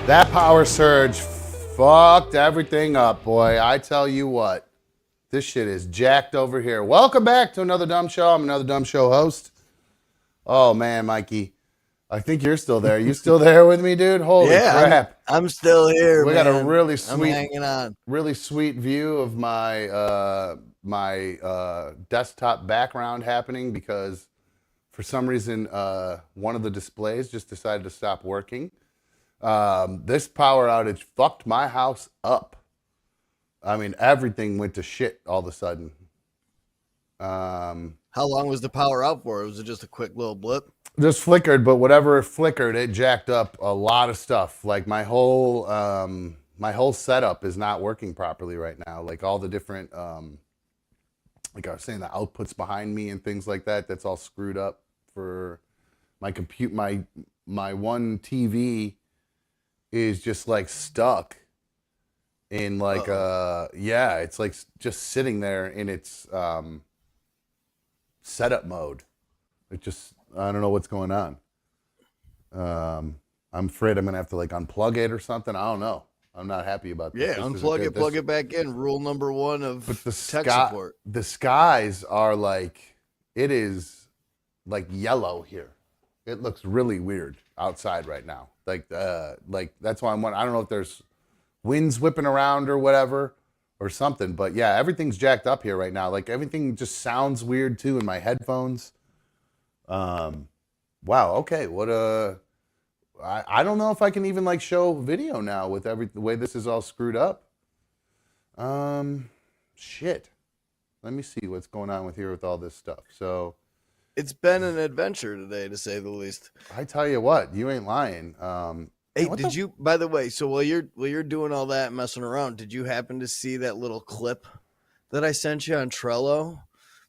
That power surge fucked everything up, boy. I tell you what. This shit is jacked over here. Welcome back to another dumb show. I'm another dumb show host. Oh man, Mikey. I think you're still there. You still there with me, dude? Holy crap. I'm still here, We man. got a really I'm sweet hanging on. really sweet view of my desktop background happening because for some reason one of the displays just decided to stop working. This power outage fucked my house up. I mean, everything went to shit all of a sudden. How long was the power out for? Was it just a quick little blip? Just flickered, but whatever it flickered, it jacked up a lot of stuff. Like my whole setup is not working properly right now. Like all the different, like I was saying, the outputs behind me and things like that. That's all screwed up for my compute. My one TV is just like stuck in like yeah, it's like just sitting there in its setup mode. It just, I don't know what's going on. I'm afraid I'm gonna have to like unplug it or something. I don't know. I'm not happy about this. Yeah, unplug it, plug it back in. Rule number one of tech support. The skies are like, it is like yellow here. It looks really weird outside right now. Like that's why I don't know if there's winds whipping around or whatever or something, but yeah, everything's jacked up here right now. Like everything just sounds weird too in my headphones. Wow. Okay. I don't know if I can even like show video now with the way this is all screwed up. Shit. Let me see what's going on with here with all this stuff. So it's been an adventure today, to say the least. I tell you what, you ain't lying. Hey, did you, by the way, so while you're doing all that messing around, did you happen to see that little clip that I sent you on Trello?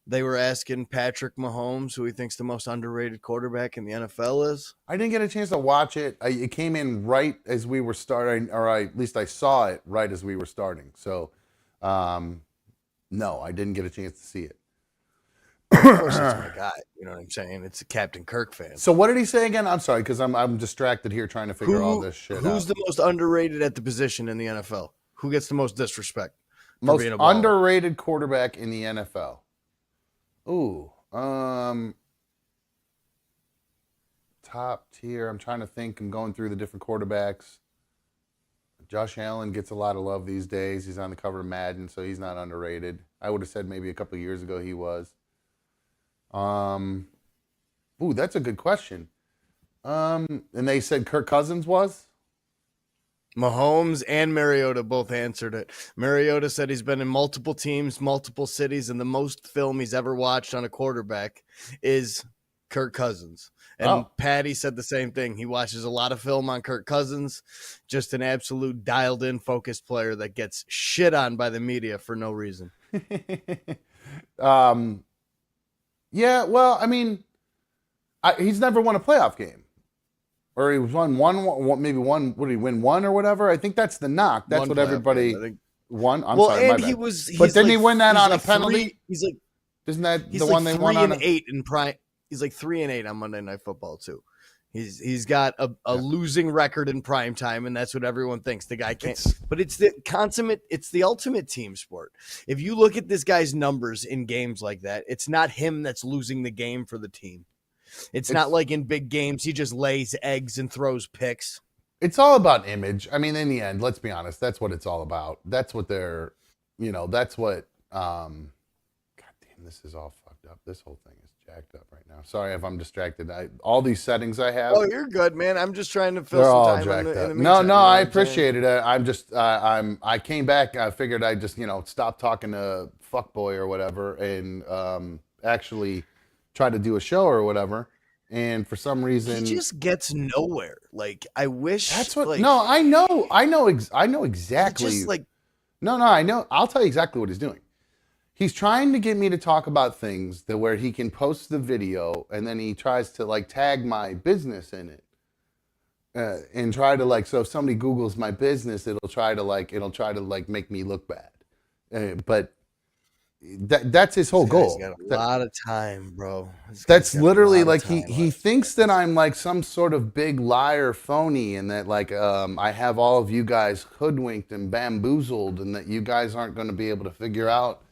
They were asking Patrick Mahomes who he thinks the most underrated quarterback in the NFL is. I didn't get a chance to watch it. It came in right as we were starting, or at least I saw it right as we were starting. So, no, I didn't get a chance to see it. Of course, it's my guy. You know what I'm saying? It's a Captain Kirk fan. So what did he say again? I'm sorry, because I'm distracted here trying to figure all this shit out. Who's the most underrated at the position in the NFL? Who gets the most disrespect? Most underrated quarterback in the NFL. Ooh, top tier. I'm trying to think. I'm going through the different quarterbacks. Josh Allen gets a lot of love these days. He's on the cover of Madden, so he's not underrated. I would have said maybe a couple of years ago he was. Ooh, that's a good question. And they said Kirk Cousins was? Mahomes and Mariota both answered it. Mariota said he's been in multiple teams, multiple cities, and the most film he's ever watched on a quarterback is Kirk Cousins. And Patty said the same thing. He watches a lot of film on Kirk Cousins, just an absolute dialed-in, focused player that gets shit on by the media for no reason. Yeah, well, I mean, he's never won a playoff game. Or he won maybe one. What did he win? One or whatever. I think that's the knock. That's what everybody won. I'm sorry, my bad. But didn't he win that on a penalty? Isn't that the one they won on? He's 3-8 in prime. He's like 3-8 on Monday Night Football too. He's got a losing record in prime time, and that's what everyone thinks. The guy can't. But it's the ultimate team sport. If you look at this guy's numbers in games like that, it's not him that's losing the game for the team. It's not like in big games, he just lays eggs and throws picks. It's all about image. I mean, in the end, let's be honest, that's what it's all about. That's what they're, that's what, God damn, this is all fucked up. This whole thing is jacked up right now. Sorry if I'm distracted. All these settings I have. Oh, you're good, man. I'm just trying to fill some time in the meantime. No, I appreciate it. I'm just, I came back. I figured I'd just, stop talking to fuckboy or whatever and actually try to do a show or whatever, and for some reason he just gets nowhere. Like I wish that's what. Like, no, I know exactly. Just like I know. I'll tell you exactly what he's doing. He's trying to get me to talk about things where he can post the video, and then he tries to like tag my business in it, and try to like. So if somebody Googles my business, it'll try to like make me look bad, but. that's his whole This guy's goal. got a lot of time, bro. This guy's That's got a literally lot of like time on he his thinks that hands. I'm like some sort of big liar phony and that like I have all of you guys hoodwinked and bamboozled and that you guys aren't going to be able to figure out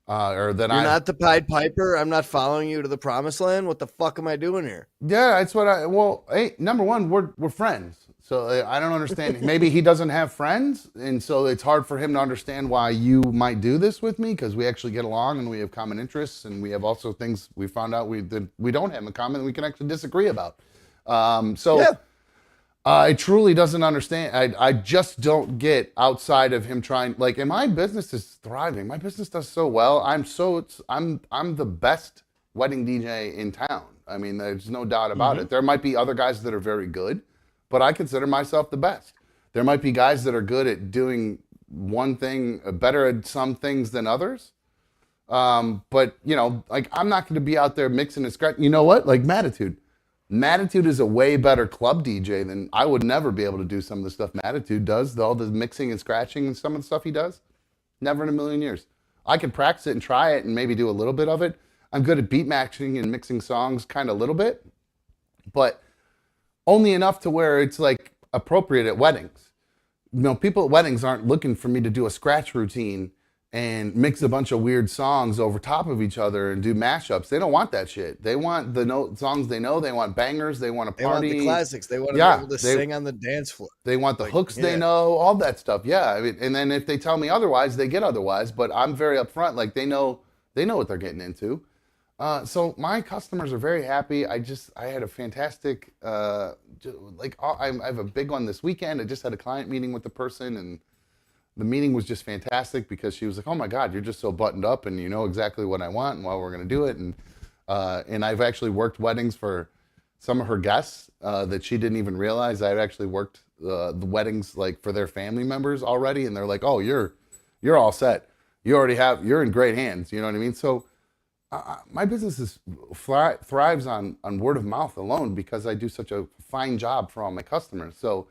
or that You're I've not the Pied Piper. I'm not following you to the promised land. What the fuck am I doing here? yeah, that's what I well, hey, number one, we're friends. So I don't understand. Maybe he doesn't have friends and so it's hard for him to understand why you might do this with me because we actually get along and we have common interests and we have also things we found out we don't have in common that we can actually disagree about. So Yeah. I truly doesn't understand. I just don't get outside of him trying. Like, and my business is thriving. My business does so well. I'm the best wedding DJ in town. I mean, there's no doubt about Mm-hmm. it. There might be other guys that are very good, but I consider myself the best. There might be guys that are good at doing one thing, better at some things than others. But you know, like I'm not going to be out there mixing and scratching. You know what? Like Matitude. Matitude is a way better club DJ than I would never be able to do some of the stuff Matitude does. All the mixing and scratching and some of the stuff he does. Never in a million years. I could practice it and try it and maybe do a little bit of it. I'm good at beat matching and mixing songs kind of a little bit, but only enough to where it's like appropriate at weddings. You know, people at weddings aren't looking for me to do a scratch routine and mix a bunch of weird songs over top of each other and do mashups. They don't want that shit. They want the songs they know. They want bangers. They want a They want the party. classics. They want to be Yeah, able to sing on the dance floor. they want the Like, hooks they yeah. know, all that stuff. Yeah, I mean, and then if they tell me otherwise, they get otherwise. But I'm very upfront. Like they know what they're getting into. So my customers are very happy. I had a fantastic, I have a big one this weekend. I just had a client meeting with the person and the meeting was just fantastic because she was like, "Oh my God, you're just so buttoned up and you know exactly what I want and why we're going to do it." And I've actually worked weddings for some of her guests that she didn't even realize. I've actually worked the weddings like for their family members already, and they're like, "Oh, you're all set. You're in great hands." You know what I mean? So my business thrives on word of mouth alone because I do such a fine job for all my customers. So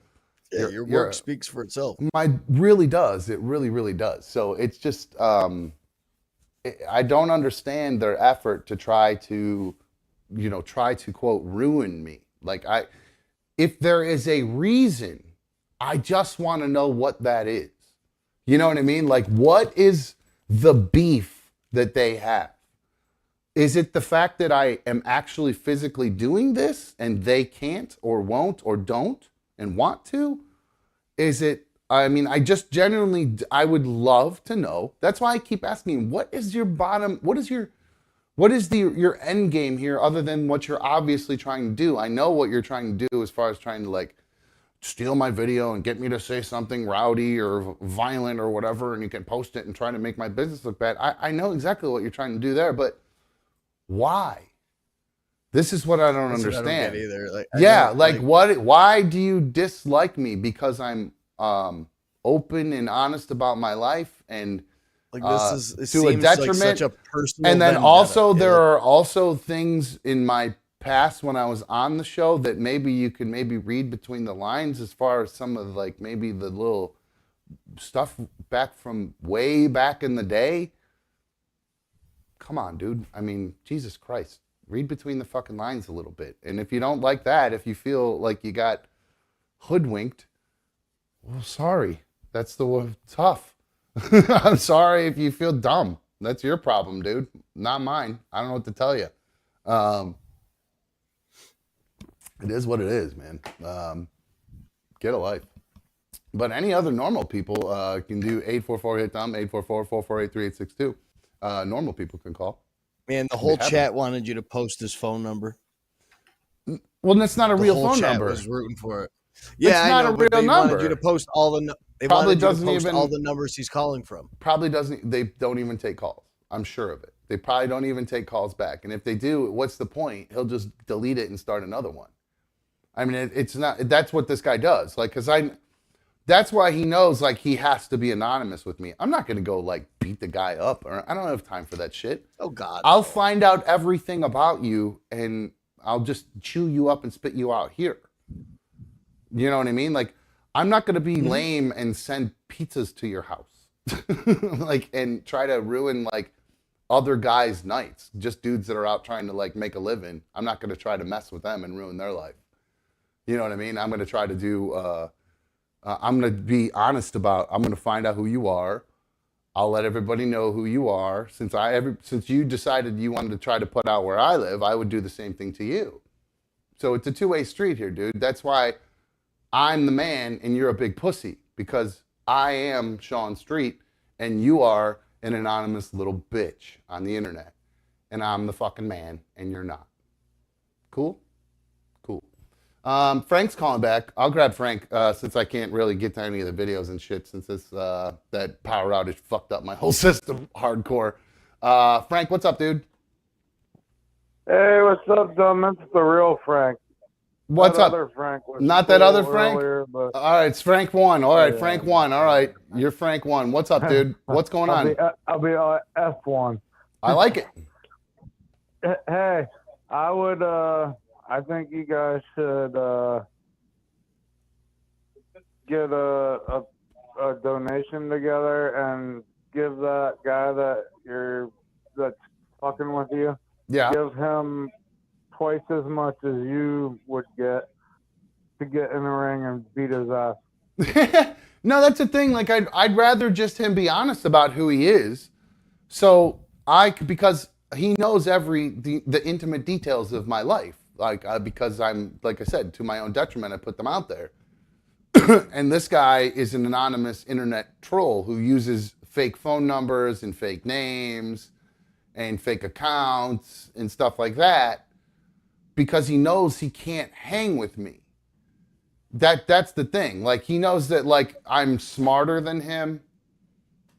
Yeah, your work speaks for itself. my really does. It really, really does. So it's just I don't understand their effort to try to quote ruin me. If there is a reason, I just want to know what that is. You know what I mean? Like, what is the beef that they have? Is it the fact that I am actually physically doing this and they can't or won't or don't and want to? Is it, I mean, I just genuinely, I would love to know. That's why I keep asking, what is your bottom, what is your end game here other than what you're obviously trying to do? I know what you're trying to do as far as trying to like steal my video and get me to say something rowdy or violent or whatever, and you can post it and try to make my business look bad. I know exactly what you're trying to do there, but why? This is what I don't That's what I understand. don't get either. Like, Yeah, like what? Why do you dislike me? Because I'm open and honest about my life, and like to this a seems like detriment. such a personal. And then vendetta. also Yeah, there like, are also things in my past when I was on the show that maybe you can maybe read between the lines as far as some of like maybe the little stuff back from way back in the day. Come on, dude. I mean, Jesus Christ. Read between the fucking lines a little bit. And if you don't like that, if you feel like you got hoodwinked, well, sorry. That's tough. I'm sorry if you feel dumb. That's your problem, dude. Not mine. I don't know what to tell you. It is what it is, man. Get a life. But any other normal people can do 844-HIT-THUMB, 844-448-3862. Normal people can call. man, the whole chat wanted you to post his phone number. Well, that's not a The real whole phone chat number. was rooting for it. Yeah, It's not I know, a but real they number. wanted you to post all the. They Probably wanted you to doesn't post even- all the numbers he's calling from. Probably doesn't. They don't even take calls. I'm sure of it. They probably don't even take calls back. And if they do, what's the point? He'll just delete it and start another one. I mean, it's not. That's what this guy does. Like, that's why he knows like he has to be anonymous with me. I'm not gonna go like beat the guy up, or I don't have time for that shit. Oh God. I'll find out everything about you and I'll just chew you up and spit you out here. You know what I mean? Like, I'm not gonna be lame and send pizzas to your house, like, and try to ruin like other guys' nights, just dudes that are out trying to like make a living. I'm not going to try to mess with them and ruin their life. You know what I mean? I'm going to try to do. I'm going to be honest about. I'm going to find out who you are. I'll let everybody know who you are. Since you decided you wanted to try to put out where I live, I would do the same thing to you. So it's a two-way street here, dude. That's why I'm the man and you're a big pussy, because I am Sean Street and you are an anonymous little bitch on the internet. And I'm the fucking man and you're not. Cool? Cool. Frank's calling back. I'll grab Frank since I can't really get to any of the videos and shit since that power outage fucked up my whole system hardcore. Frank, what's up, dude? Hey, what's up, dumb? It's the real Frank. What's that up? Other Frank was Not that other Frank? earlier, but... All right, it's Frank 1. All right, Yeah. Frank 1. All right, you're Frank 1. What's up, dude? What's going on? I'll be F1. I like it. Hey, I would, I think you guys should get a donation together and give that guy that's fucking with you, Yeah. give him twice as much as you would get to get in the ring and beat his ass. No, that's the thing. Like, I'd rather just him be honest about who he is. So because he knows the intimate details of my life. Like, because I'm, like I said, to my own detriment, I put them out there. And this guy is an anonymous internet troll who uses fake phone numbers and fake names and fake accounts and stuff like that because he knows he can't hang with me. That's the thing. Like, he knows that, like, I'm smarter than him.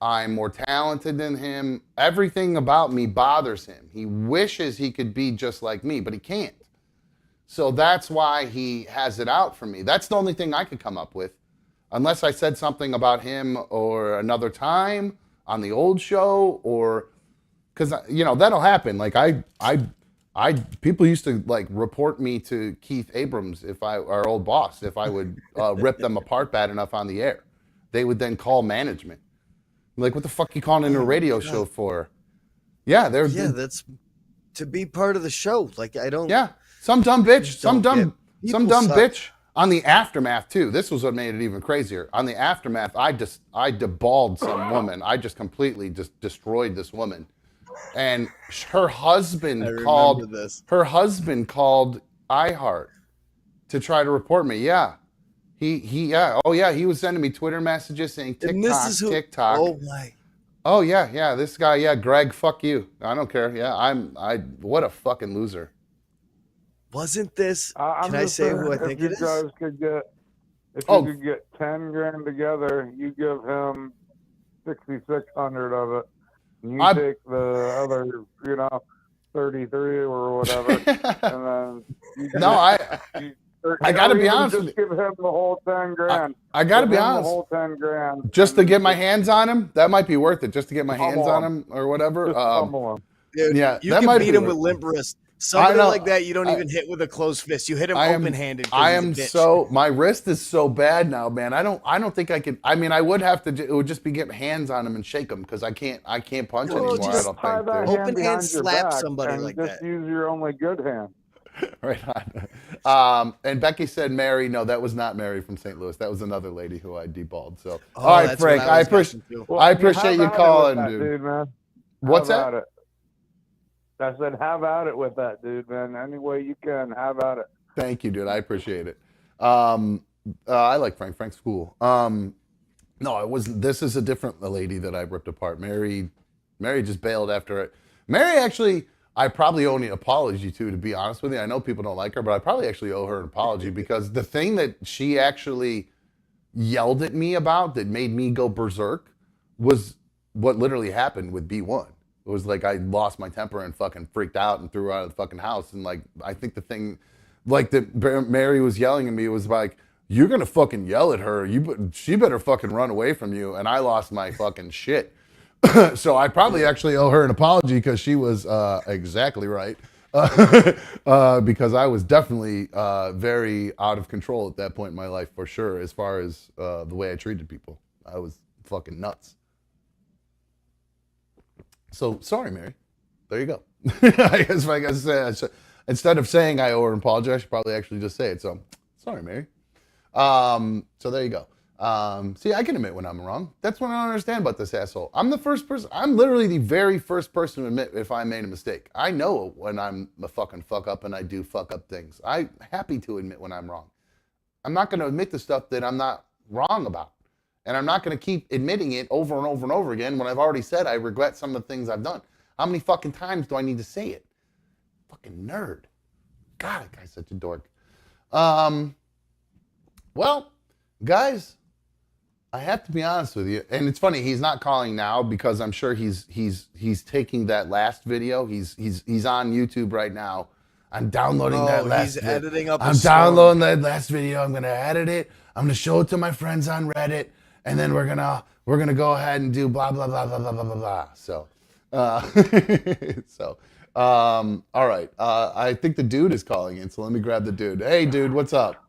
I'm more talented than him. Everything about me bothers him. He wishes he could be just like me, but he can't. So that's why he has it out for me. That's the only thing I could come up with. Unless I said something about him or another time on the old show, or because, you know, that'll happen. Like, people used to like report me to Keith Abrams, our old boss, if I would rip them apart bad enough on the air. They would then call management. Like, what the fuck you calling in a radio show for? Yeah, that's to be part of the show. Like, I don't. Yeah, some dumb bitch, some dumb suck. bitch on the aftermath too. This was what made it even crazier. On the aftermath, I deballed some woman. I just completely just destroyed this woman, and her husband called iHeart to try to report me. Yeah. He was sending me Twitter messages saying TikTok. Oh my. Oh yeah, this guy, yeah, Greg, fuck you. I don't care. Yeah, what a fucking loser. Wasn't this? Can I say who I think it is? If you could get 10 grand together, you give him 6,600 of it. And you take the other, 33 or whatever, and then I gotta be honest with you. Just give him the whole 10 grand. I gotta be honest. The whole 10 grand. Just to get my hands on him, that might be worth it. Just to get my hands on him or whatever. Dude, yeah, you can beat him with limp wrist. Somebody like that, you don't even hit with a closed fist. You hit him open-handed. My wrist is so bad now, man. I don't think I could. I mean, I would have to. It would just be get hands on him and shake him because I can't punch anymore. I don't think. Open hand slap somebody like that. Just use your only good hand. Right on. And Becky said Mary. No, that was not Mary from St. Louis. That was another lady who I deballed. So, all right, Frank. I appreciate you calling, dude. Man. What's that? I said, have at it with that, dude, man. Any way you can, have at it. Thank you, dude. I appreciate it. I like Frank. Frank's cool. No, it wasn't. This is a different lady that I ripped apart. Mary just bailed after it. Mary, actually, I probably owe an apology to be honest with you. I know people don't like her, but I probably actually owe her an apology because the thing that she actually yelled at me about that made me go berserk was what literally happened with B1. It was like I lost my temper and fucking freaked out and threw her out of the fucking house. And like, I think the thing, like that Mary was yelling at me was like, you're going to fucking yell at her. She better fucking run away from you. And I lost my fucking shit. So I probably actually owe her an apology because she was exactly right. Because I was definitely very out of control at that point in my life for sure. As far as the way I treated people, I was fucking nuts. So sorry, Mary. There you go. I guess if I guess instead of saying I owe her an apology, I should probably actually just say it. So sorry, Mary. So there you go. See, I can admit when I'm wrong. That's what I don't understand about this asshole. I'm the first person. I'm literally the very first person to admit if I made a mistake. I know when I'm a fucking fuck up and I do fuck up things. I'm happy to admit when I'm wrong. I'm not going to admit the stuff that I'm not wrong about. And I'm not going to keep admitting it over and over and over again when I've already said I regret some of the things I've done. How many fucking times do I need to say it? Fucking nerd. God, that guy's such a dork. Well, guys, I have to be honest with you, and it's funny he's not calling now because I'm sure he's taking that last video. He's on YouTube right now. I'm downloading that last. He's editing up. I'm downloading that last video. I'm gonna edit it. I'm gonna show it to my friends on Reddit, and then we're gonna go ahead and do blah blah blah blah blah blah blah blah. So, all right. I think the dude is calling in, so let me grab the dude. Hey, dude, what's up?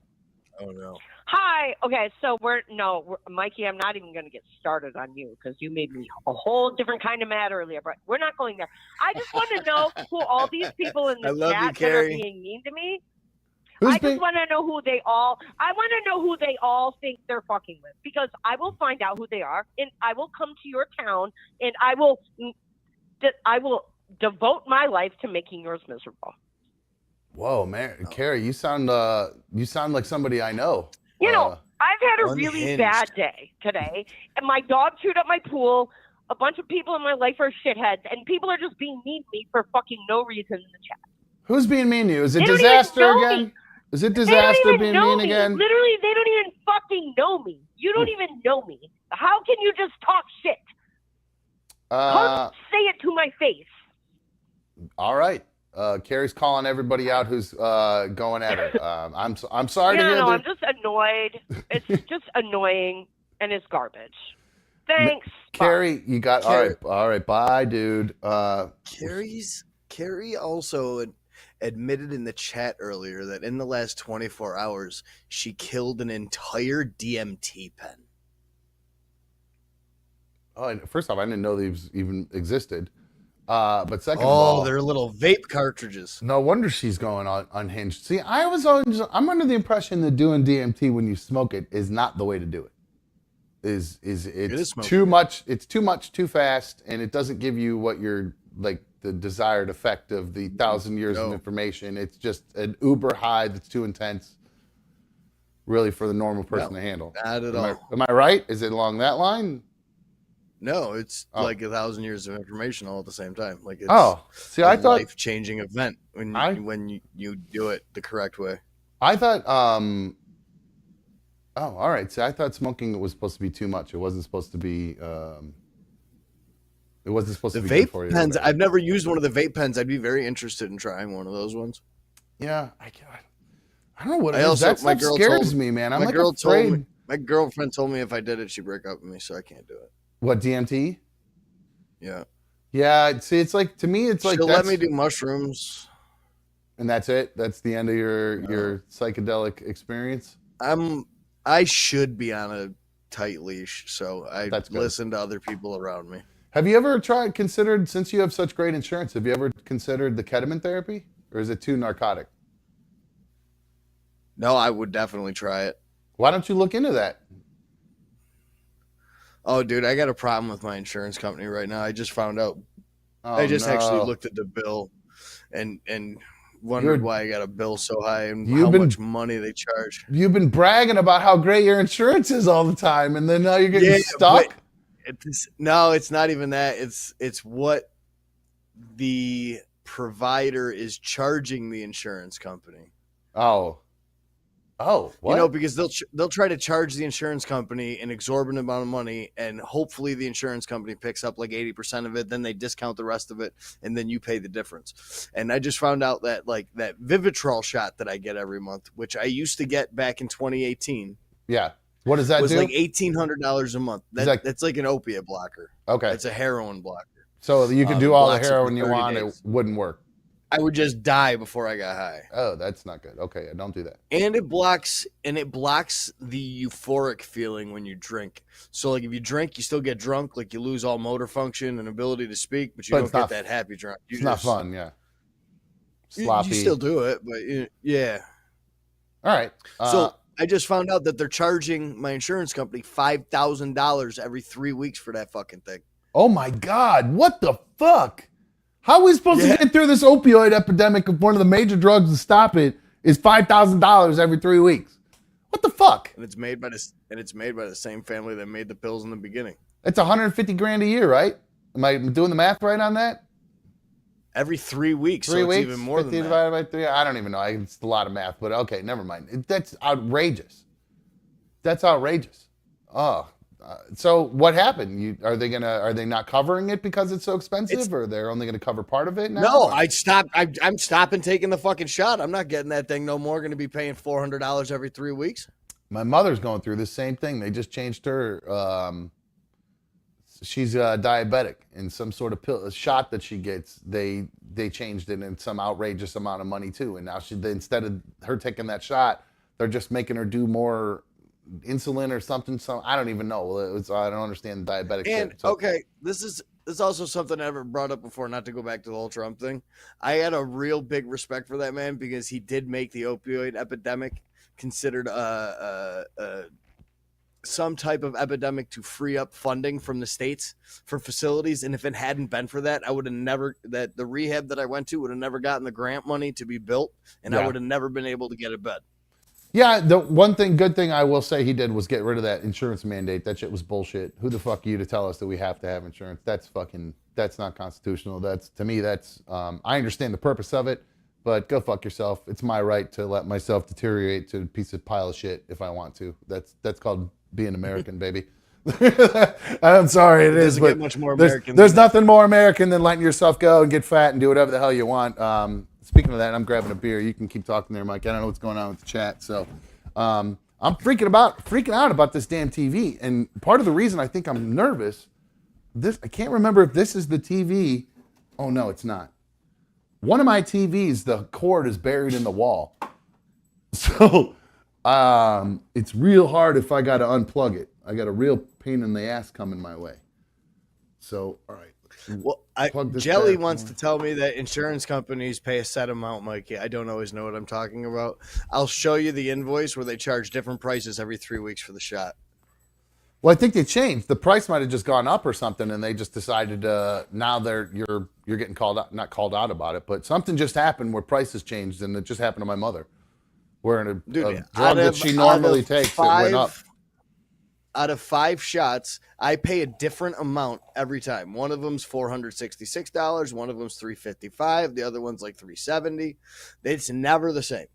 Oh no. Hi. Okay, so Mikey, I'm not even going to get started on you because you made me a whole different kind of mad earlier, but we're not going there. I just want to know who all these people in the chat that are being mean to me. I just want to know who they all. I want to know who they all think they're fucking with because I will find out who they are and I will come to your town and I will devote my life to making yours miserable. Whoa, man, Carrie, you sound like somebody I know. You know, I've had a really bad day today, and my dog chewed up my pool. A bunch of people in my life are shitheads, and people are just being mean to me for fucking no reason in the chat. Who's being mean to you? Is it Disaster again? Is it Disaster being mean again? Literally, they don't even fucking know me. You don't even know me. How can you just talk shit? Come say it to my face. All right. Carrie's calling everybody out who's going at her. I'm sorry to hear that. I'm just annoyed. It's just annoying and it's garbage. Thanks. Carrie, you got all right. Bye, dude. Carrie also admitted in the chat earlier that in the last 24 hours she killed an entire DMT pen. Oh, first off, I didn't know these even existed. But second of all, they're little vape cartridges. No wonder she's going on unhinged. See, I'm under the impression that doing DMT when you smoke it is not the way to do it. It's too much. It's too much, too fast, and it doesn't give you what you're like the desired effect of the 1,000 years of information. It's just an uber high that's too intense, really, for the normal person to handle. Not at all. Am I right? Is it along that line? No, it's like 1,000 years of information all at the same time. Like it's I thought life-changing event when you do it the correct way. I thought all right. See, I thought smoking was supposed to be too much. It wasn't supposed to be it wasn't supposed to be good for you. Vape pens, I've never used one of the vape pens. I'd be very interested in trying one of those ones. Yeah, I don't know what it is. That stuff scares me, man. I'm afraid. My girlfriend told me if I did it, she'd break up with me, so I can't do it. What, DMT? Yeah. Yeah, see, it's like, to me, it's like... She'll let me do mushrooms. And that's it? That's the end of your psychedelic experience? I should be on a tight leash, so I listen to other people around me. Have you ever considered, since you have such great insurance, have you ever considered the ketamine therapy? Or is it too narcotic? No, I would definitely try it. Why don't you look into that? Oh, dude, I got a problem with my insurance company right now. I just found out. I actually looked at the bill and wondered why I got a bill so high and how much money they charge. You've been bragging about how great your insurance is all the time, and then now you're getting stuck? No, it's not even that. It's what the provider is charging the insurance company. Oh, what? You know, because they'll try to charge the insurance company an exorbitant amount of money, and hopefully the insurance company picks up like 80% of it. Then they discount the rest of it, and then you pay the difference. And I just found out that like that Vivitrol shot that I get every month, which I used to get back in 2018. Yeah. What does that was do? Like $1,800 a month. That's like an opiate blocker. Okay. It's a heroin blocker. So you can do all the heroin you want. It wouldn't work. I would just die before I got high. Oh, that's not good. Okay, yeah, don't do that. And it blocks the euphoric feeling when you drink. So like if you drink, you still get drunk, like you lose all motor function and ability to speak, but you don't get that happy drunk. It's not fun, yeah. Sloppy. You still do it, but yeah. All right. So I just found out that they're charging my insurance company $5,000 every 3 weeks for that fucking thing. Oh my God! What the fuck? How are we supposed to get through this opioid epidemic if one of the major drugs to stop it is $5,000 every 3 weeks? What the fuck? And it's made by the same family that made the pills in the beginning. It's $150,000 a year, right? Am I doing the math right on that? Every 3 weeks. 3 weeks, it's even more than that. Divided by 3. I don't even know. It's a lot of math, but okay, never mind. That's outrageous. That's outrageous. Oh. So what happened? Are they not covering it because it's so expensive, or they're only gonna cover part of it now? No, I'm stopping taking the fucking shot. I'm not getting that thing no more. Going to be paying $400 every 3 weeks. My mother's going through the same thing. They just changed her. She's diabetic, and some sort of shot that she gets, they changed it in some outrageous amount of money too. And now instead of her taking that shot, they're just making her do more insulin or something. So I don't even know. I don't understand the diabetic and shit. So. Okay, this is also something I ever brought up before, not to go back to the whole Trump thing. I had a real big respect for that man because he did make the opioid epidemic considered some type of epidemic to free up funding from the states for facilities. And if it hadn't been for that, I would have never, that the rehab that I went to would have never gotten the grant money to be built, and I would have never been able to get a bed. Yeah, the good thing I will say he did was get rid of that insurance mandate. That shit was bullshit. Who the fuck are you to tell us that we have to have insurance? That's not constitutional. To me, I understand the purpose of it, but go fuck yourself. It's my right to let myself deteriorate to a pile of shit if I want to. That's called being American, baby. I'm sorry, it is, but much more American there's nothing more American than letting yourself go and get fat and do whatever the hell you want. Speaking of that, I'm grabbing a beer. You can keep talking there, Mike. I don't know what's going on with the chat. So I'm freaking out about this damn TV. And part of the reason I think I'm nervous, I can't remember if this is the TV. Oh, no, it's not. One of my TVs, the cord is buried in the wall. So it's real hard if I got to unplug it. I got a real pain in the ass coming my way. So, all right. Well, Jelly wants to tell me that insurance companies pay a set amount, Mikey. I don't always know what I'm talking about. I'll show you the invoice where they charge different prices every 3 weeks for the shot. Well, I think they changed. The price might have just gone up or something, and they just decided now you're getting not called out about it, but something just happened where prices changed, and it just happened to my mother. Where a drug that she normally takes, it went up. Out of 5 shots, I pay a different amount every time. One of them's $466, one of them's $355, the other one's like $370. It's never the same.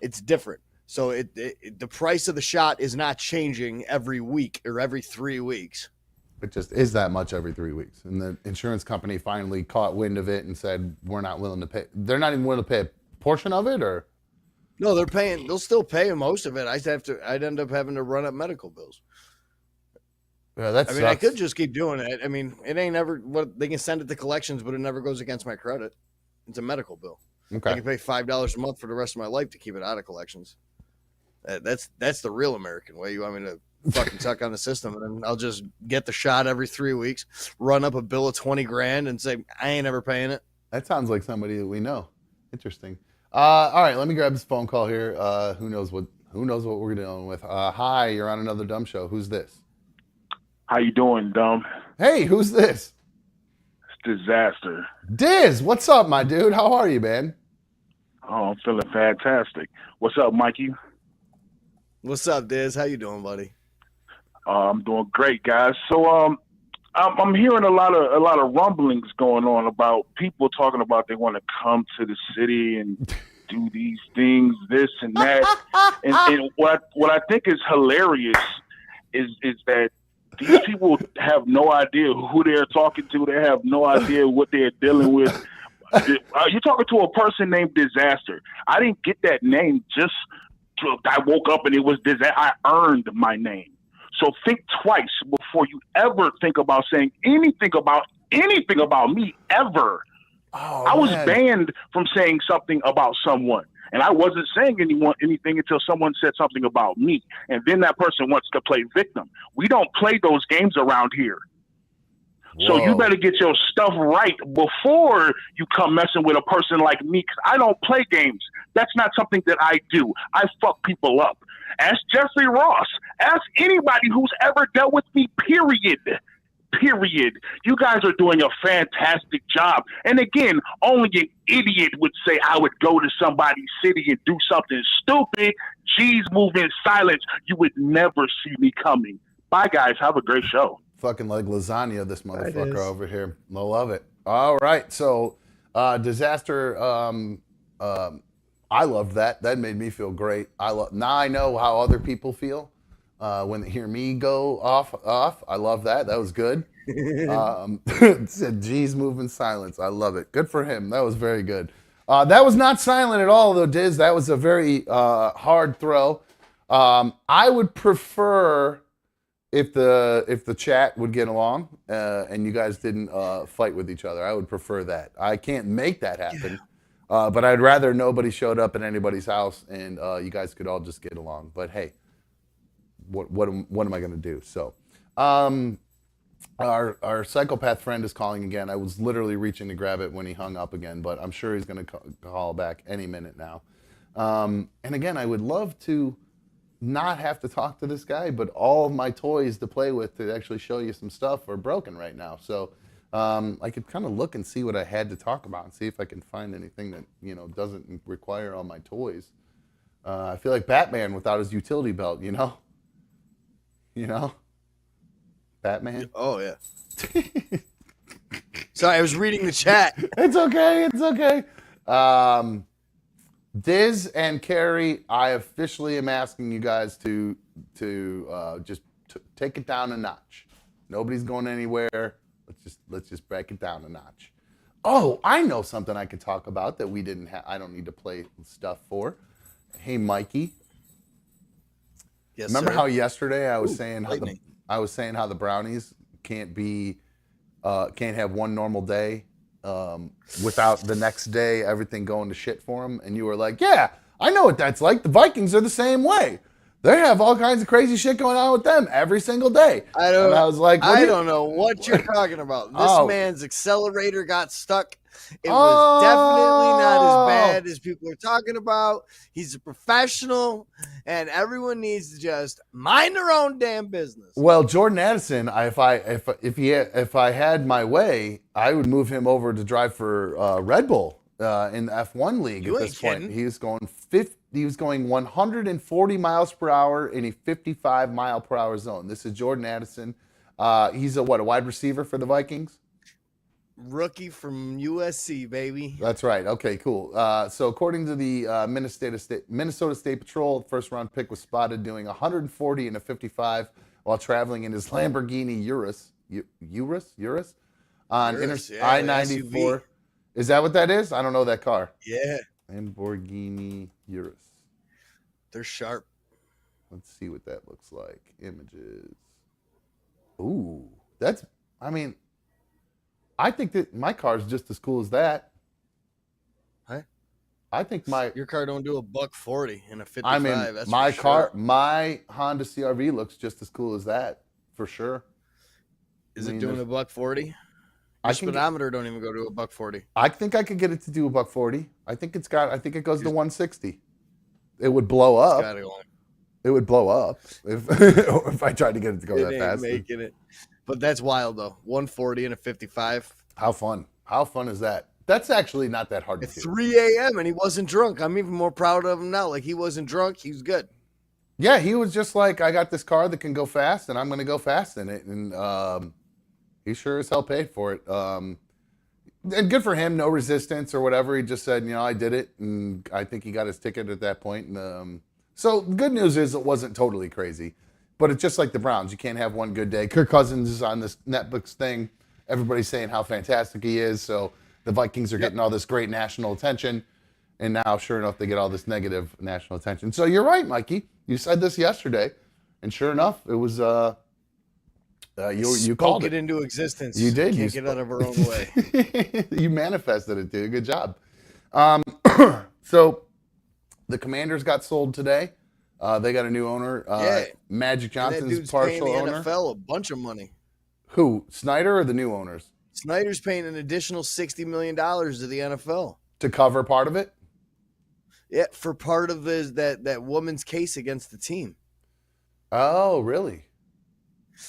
It's different. So the price of the shot is not changing every week or every 3 weeks. It just is that much every 3 weeks. And the insurance company finally caught wind of it and said, we're not willing to pay. They're not even willing to pay a portion of it, or? No, they'll still pay most of it. I'd end up having to run up medical bills. Yeah, I could just keep doing it. I mean, it ain't ever what they can send it to collections, but it never goes against my credit. It's a medical bill. Okay. I can pay $5 a month for the rest of my life to keep it out of collections. That's the real American way. You want me to fucking suck on the system, and then I'll just get the shot every 3 weeks, run up a bill of $20,000, and say I ain't ever paying it. That sounds like somebody that we know. Interesting. All right, let me grab this phone call here. Who knows what we're dealing with? Hi, you're on another Dumb Show. Who's this? How you doing, Dumb? Hey, who's this? It's Disaster. Diz, what's up, my dude? How are you, man? Oh, I'm feeling fantastic. What's up, Mikey? What's up, Diz? How you doing, buddy? I'm doing great, guys. So, I'm hearing a lot of rumblings going on about people talking about they want to come to the city and do these things, this and that. and what I think is hilarious is that these people have no idea who they're talking to. They have no idea what they're dealing with. You're talking to a person named Disaster. I didn't get that name just I woke up and it was Disaster. I earned my name. So think twice before you ever think about saying anything about me ever. Oh, I was man. banned from saying something about someone. And I wasn't saying anything until someone said something about me. And then that person wants to play victim. We don't play those games around here. Whoa. So you better get your stuff right before you come messing with a person like me. Cause I don't play games. That's not something that I do. I fuck people up. Ask Jeffrey Ross. Ask anybody who's ever dealt with me, period. You guys are doing a fantastic job. And again, only an idiot would say I would go to somebody's city and do something stupid. G's move in silence. You would never see me coming. Bye, guys. Have a great show. Fucking like lasagna, this motherfucker over here. I love it. All right. So, disaster. I loved that. That made me feel great. Now I know how other people feel. When they hear me go off, I love that. That was good. Said, geez, move in silence. I love it. Good for him. That was very good. That was not silent at all, though, Diz. That was a very hard throw. I would prefer if the chat would get along and you guys didn't fight with each other. I would prefer that. I can't make that happen. But I'd rather nobody showed up at anybody's house and you guys could all just get along. But hey, what am I going to do? So, our psychopath friend is calling again. I was literally reaching to grab it when he hung up again, but I'm sure he's going to call back any minute now. And again, I would love to not have to talk to this guy, but all of my toys to play with to actually show you some stuff are broken right now. So, I could kind of look and see what I had to talk about and see if I can find anything that, doesn't require all my toys. I feel like Batman without his utility belt, Batman. Oh yeah. Sorry, I was reading the chat. It's okay. Diz and Carrie, I officially am asking you guys to just take it down a notch. Nobody's going anywhere. Let's just break it down a notch. Oh, I know something I could talk about that we didn't have. I don't need to play stuff for. Hey, Mikey. Yes, remember sir. how yesterday I was saying lightning. how the brownies can't have one normal day without the next day everything going to shit for them, and you were like, yeah, I know what that's like. The Vikings are the same way. They have all kinds of crazy shit going on with them every single day. I was like, I don't know what you're talking about. This man's accelerator got stuck. It was definitely not as bad as people are talking about. He's a professional, and everyone needs to just mind their own damn business. Well, Jordan Addison, if I had my way, I would move him over to drive for Red Bull in the F1 league at this point. He was going 140 miles per hour in a 55 mile per hour zone. This is Jordan Addison. He's a wide receiver for the Vikings? Rookie from USC, baby. That's right. Okay, cool. So according to the Minnesota State Patrol, first round pick was spotted doing 140 in a 55 while traveling in his Lamborghini Urus on I-94. SUV. Is that what that is? I don't know that car. Yeah. Lamborghini Urus. They're sharp. Let's see what that looks like. Images. Ooh, I think that my car is just as cool as that. Huh? I think your car don't do $140 in a 55. That's my for car, sure. my Honda CRV looks just as cool as that for sure. Is it doing $140? Your speedometer don't even go to $140. I think I could get it to do $140. I think it goes to 160. It would blow up. It would blow up if I tried to get it to go that fast. Making it. But that's wild, though. 140 and a 55. How fun. How fun is that? That's actually not that hard to do. At 3 a.m. and he wasn't drunk. I'm even more proud of him now. Like, he wasn't drunk. He was good. Yeah, he was just like, I got this car that can go fast, and I'm going to go fast in it. And he sure as hell paid for it. And good for him. No resistance or whatever. He just said, I did it. And I think he got his ticket at that point. And so the good news is it wasn't totally crazy. But it's just like the Browns. You can't have one good day. Kirk Cousins is on this Netflix thing. Everybody's saying how fantastic he is. So the Vikings are getting all this great national attention. And now, sure enough, they get all this negative national attention. So you're right, Mikey. You said this yesterday. And sure enough, it was You called it into existence. You did. Can't get out of her own way. You manifested it, dude. Good job. So the Commanders got sold today. They got a new owner. Magic Johnson's partial paying the owner. NFL a bunch of money. Who? Snyder or the new owners? Snyder's paying an additional $60 million to the NFL to cover part of it. Yeah, for part of that woman's case against the team. Oh, really?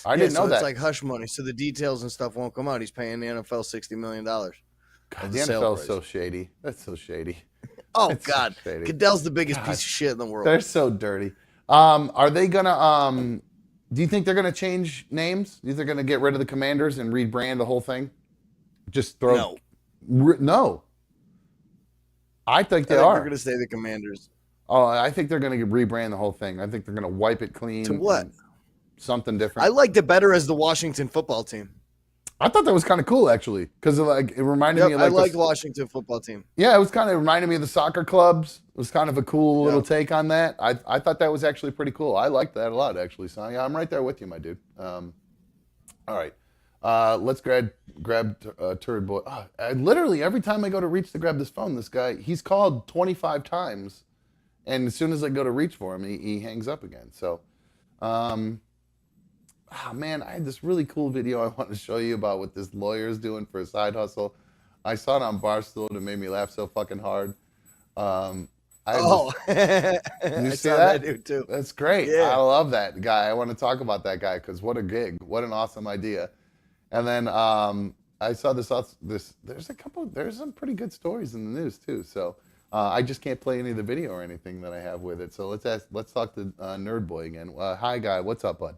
I didn't know that. It's like hush money, so the details and stuff won't come out. He's paying the NFL $60 million. God, the NFL is so shady. That's so shady. Oh, That's God. So shady. Goodell's the biggest piece of shit in the world. They're so dirty. Are they going to, do you think they're going to change names? Do you think they're going to get rid of the Commanders and rebrand the whole thing? Just throw. No. I think they are. They're going to stay the Commanders. Oh, I think they're going to rebrand the whole thing. I think they're going to wipe it clean. To what? Something different. I liked it better as the Washington football team. I thought that was kind of cool, actually, because it reminded me of I liked Washington football team. Yeah, it was kind of reminded me of the soccer clubs. It was kind of a cool little take on that. I thought that was actually pretty cool. I liked that a lot, actually. So yeah, I'm right there with you, my dude. All right, let's grab Turd Boy. Literally every time I go to reach to grab this phone, this guy, he's called 25 times, and as soon as I go to reach for him, he hangs up again. So. Man, I had this really cool video I want to show you about what this lawyer is doing for a side hustle. I saw it on Barstool and it made me laugh so fucking hard. You see that? Dude too. That's great. Yeah. I love that guy. I want to talk about that guy because what a gig. What an awesome idea. And then I saw this. There's some pretty good stories in the news too. So I just can't play any of the video or anything that I have with it. So let's talk to Nerd Boy again. Hi, guy. What's up, bud?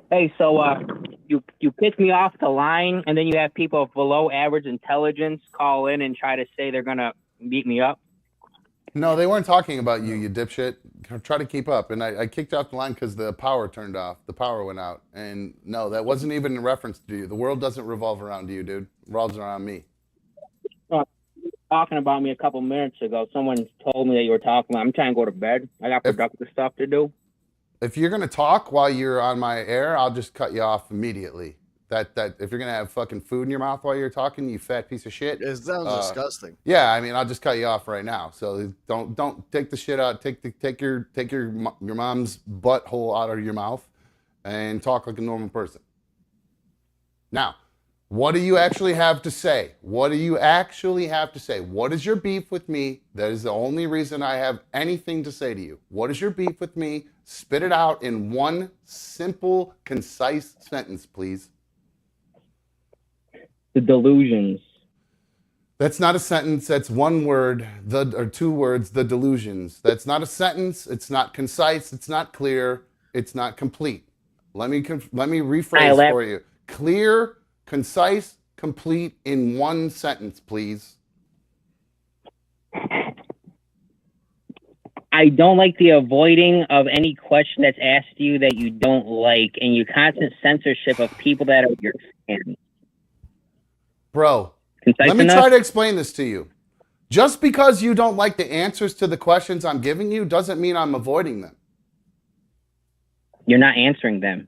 Hey, so you pick me off the line, and then you have people of below average intelligence call in and try to say they're gonna beat me up. No, they weren't talking about you, you dipshit. Try to keep up. And I kicked you off the line because the power turned off. The power went out. And no, that wasn't even in reference to you. The world doesn't revolve around you, dude. It revolves around me. Talking about me a couple minutes ago. Someone told me that you were talking. I'm trying to go to bed. I got productive stuff to do. If you're gonna talk while you're on my air, I'll just cut you off immediately. That if you're gonna have fucking food in your mouth while you're talking, you fat piece of shit. It sounds disgusting. Yeah, I mean, I'll just cut you off right now. So don't take the shit out. Take your mom's butthole out of your mouth, and talk like a normal person. Now, what do you actually have to say? What do you actually have to say? What is your beef with me? That is the only reason I have anything to say to you. What is your beef with me? Spit it out in one simple, concise sentence, please. The delusions. That's not a sentence. That's one word, or two words, the delusions. That's not a sentence. It's not concise. It's not clear. It's not complete. Let me rephrase for you. Clear, concise, complete in one sentence, please. I don't like the avoiding of any question that's asked you that you don't like, and your constant censorship of people that are your fans. Bro, concise let me enough? try to explain this to you. Just because you don't like the answers to the questions I'm giving you doesn't mean I'm avoiding them. You're not answering them.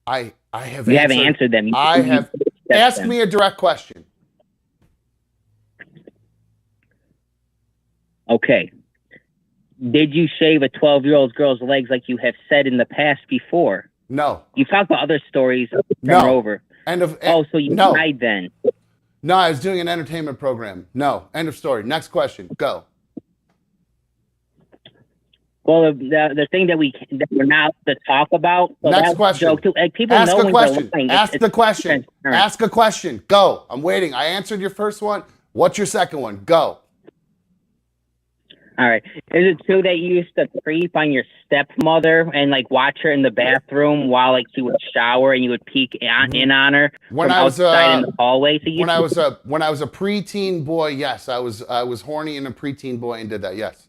I have You haven't answered them. I have. Ask me a direct question. Okay. Did you shave a 12-year-old girl's legs like you have said in the past before? No. You talked about other stories No. over. So you lied then. No, I was doing an entertainment program. No. End of story. Next question. Go. Well, the thing that we're not to talk about. So Next question. Joke too. Like, people Ask know a when question. they're lying. Ask the question. transparent. Ask a question. Go. I'm waiting. I answered your first one. What's your second one? Go. All right. Is it true that you used to creep on your stepmother and like watch her in the bathroom while like she would shower and you would peek in on her When I was outside in the hallway? So when I was a preteen boy, yes, I was horny and a preteen boy and did that. Yes,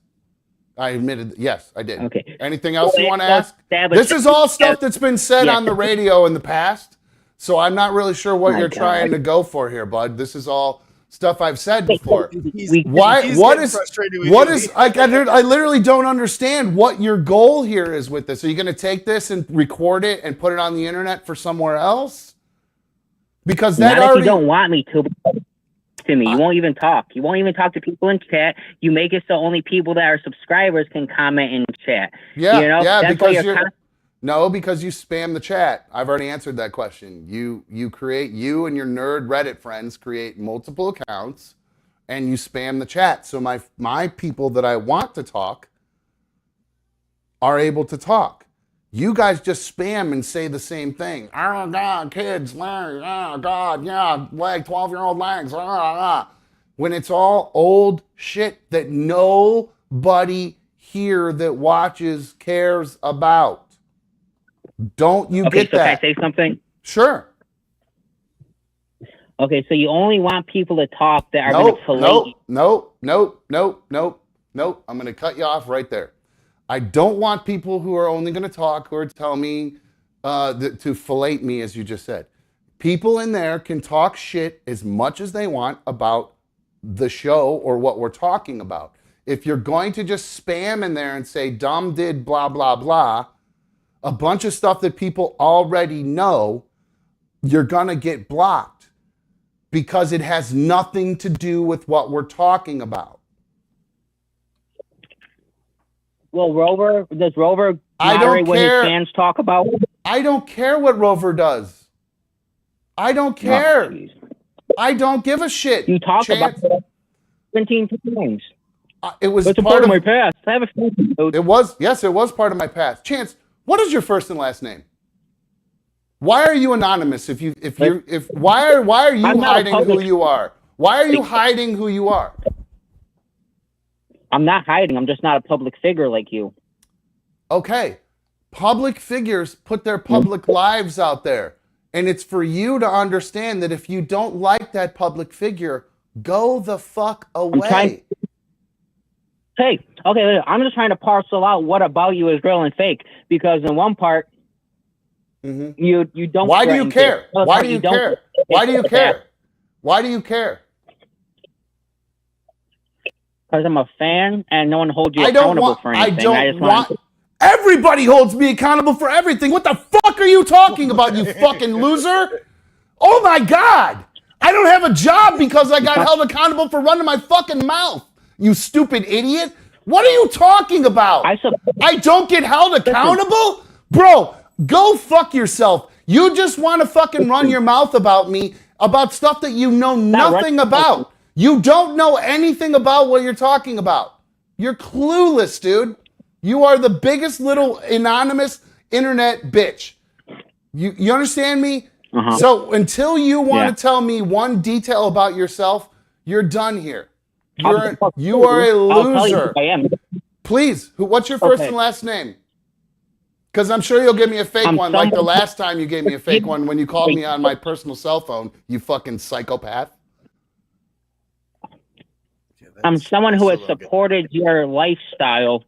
I admitted. Yes, I did. Okay. Anything else you want to ask? This is all stuff that's been said on the radio in the past, so I'm not really sure what you're trying to go for here, bud. This is all stuff I've said before. He's What getting is frustrated with what you. is like? I literally don't understand what your goal here is with this. Are you going to take this and record it and put it on the internet for somewhere else? Because that Not already. if you don't want me to me. You won't even talk. You won't even talk to people in chat. You make it so only people that are subscribers can comment in chat. Yeah, you know? yeah, That's because why you're. No, because you spam the chat. I've already answered that question. You and your nerd Reddit friends create multiple accounts and you spam the chat. So my people that I want to talk are able to talk. You guys just spam and say the same thing. Oh God, kids, legs, oh God, yeah, 12-year-old legs, when it's all old shit that nobody here that watches cares about. Don't you get that? Can I say something? Sure. Okay, so you only want people to talk that are going to fillet. Nope. I'm going to cut you off right there. I don't want people who are only going to talk or tell me to fillet me, as you just said. People in there can talk shit as much as they want about the show or what we're talking about. If you're going to just spam in there and say, dumb did blah, blah, blah, a bunch of stuff that people already know, you're going to get blocked because it has nothing to do with what we're talking about. Well, does Rover moderate when his fans talk about it? I don't care what Rover does. I don't care. I don't give a shit. You talk about it 17 times. It was It's part of my past. I have a It was part of my past. Chance, what is your first and last name? Why are you anonymous? Why are you hiding who you are? Why are you hiding who you are? I'm not hiding. I'm just not a public figure like you. Okay. Public figures put their public lives out there. And it's for you to understand that if you don't like that public figure, go the fuck away. Okay, I'm just trying to parcel out what about you is real and fake. Because in one part, you don't. Why do you care? Why do you care? Why do you care? Why do you care? Because I'm a fan and no one holds you accountable for anything. Everybody holds me accountable for everything. What the fuck are you talking about, you fucking loser? Oh my God. I don't have a job because I got held accountable for running my fucking mouth. You stupid idiot. What are you talking about? I don't get held accountable? Bro, go fuck yourself. You just want to fucking run your mouth about me, about stuff that you know nothing about. You don't know anything about what you're talking about. You're clueless, dude. You are the biggest little anonymous internet bitch. You understand me? So until you want to tell me one detail about yourself, you're done here. You are a loser. Please, what's your first and last name? Because I'm sure you'll give me a fake one like the last time you gave me a fake one when you called me on my personal cell phone, you fucking psychopath. I'm someone who has supported your lifestyle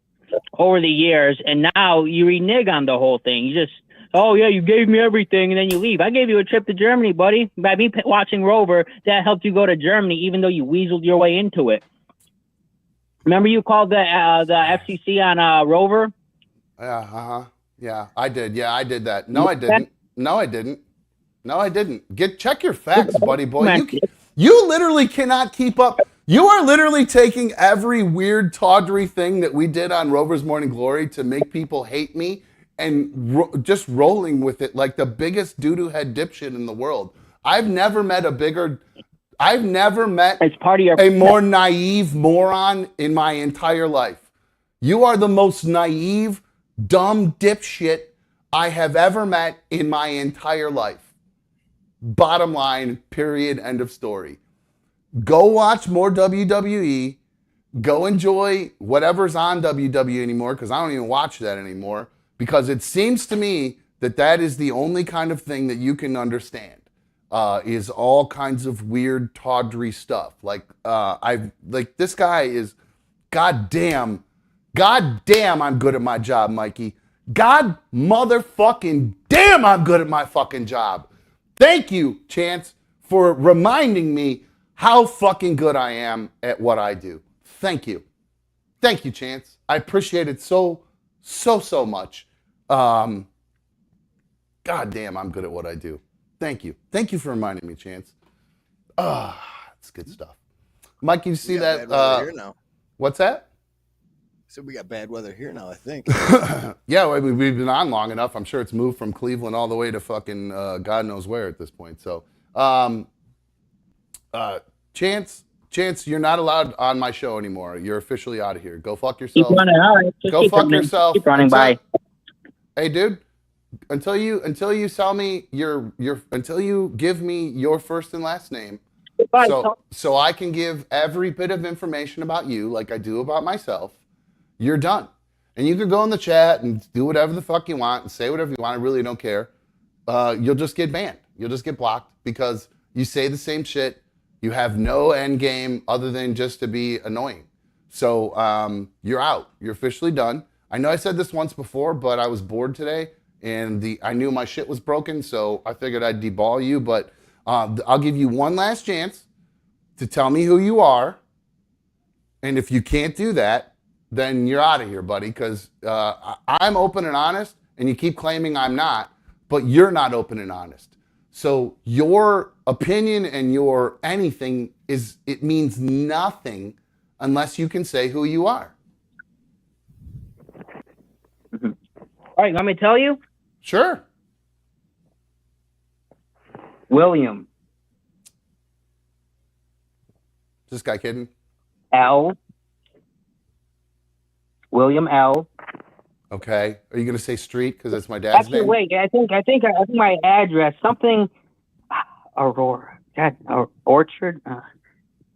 over the years, and now you renege on the whole thing. You just, oh yeah, you gave me everything, and then you leave. I gave you a trip to Germany, buddy. By me watching Rover, that helped you go to Germany, even though you weaseled your way into it. Remember you called the FCC on Rover? Yeah, I did. Yeah, I did that. No, I didn't. Check your facts, buddy boy. You literally cannot keep up. You are literally taking every weird tawdry thing that we did on Rover's Morning Glory to make people hate me and just rolling with it like the biggest doo-doo head dipshit in the world. I've never met a more naive moron in my entire life. You are the most naive, dumb dipshit I have ever met in my entire life. Bottom line, period, end of story. Go watch more WWE. Go enjoy whatever's on WWE anymore, because I don't even watch that anymore, because it seems to me that is the only kind of thing that you can understand, is all kinds of weird, tawdry stuff. Like this guy is, goddamn, I'm good at my job, Mikey. God motherfucking damn, I'm good at my fucking job. Thank you, Chance, for reminding me how fucking good I am at what I do. Thank you. Thank you, Chance. I appreciate it so much. God damn, I'm good at what I do. Thank you. Thank you for reminding me, Chance. It's good stuff. Mike, you see that? Here now. What's that? So we got bad weather here now, I think. Yeah, we've been on long enough. I'm sure it's moved from Cleveland all the way to fucking God knows where at this point. So, Chance, you're not allowed on my show anymore. You're officially out of here. Go fuck yourself. Keep running. All right. Go fuck yourself. Keep running by. Hey, dude. Until you sell me until you give me your first and last name, so I can give every bit of information about you like I do about myself, you're done. And you can go in the chat and do whatever the fuck you want and say whatever you want. I really don't care. You'll just get banned. You'll just get blocked because you say the same shit. You have no end game other than just to be annoying. So you're out. You're officially done. I know I said this once before, but I was bored today. And I knew my shit was broken, so I figured I'd deball you. But I'll give you one last chance to tell me who you are. And if you can't do that, then you're out of here, buddy, because I'm open and honest, and you keep claiming I'm not, but you're not open and honest. So your opinion and your anything it means nothing unless you can say who you are. All right, let me tell you? Sure. William. Is this guy kidding? L. William L. Okay. Are you going to say street because that's my dad's name? Wait. I think my address something. Aurora. God, Orchard. I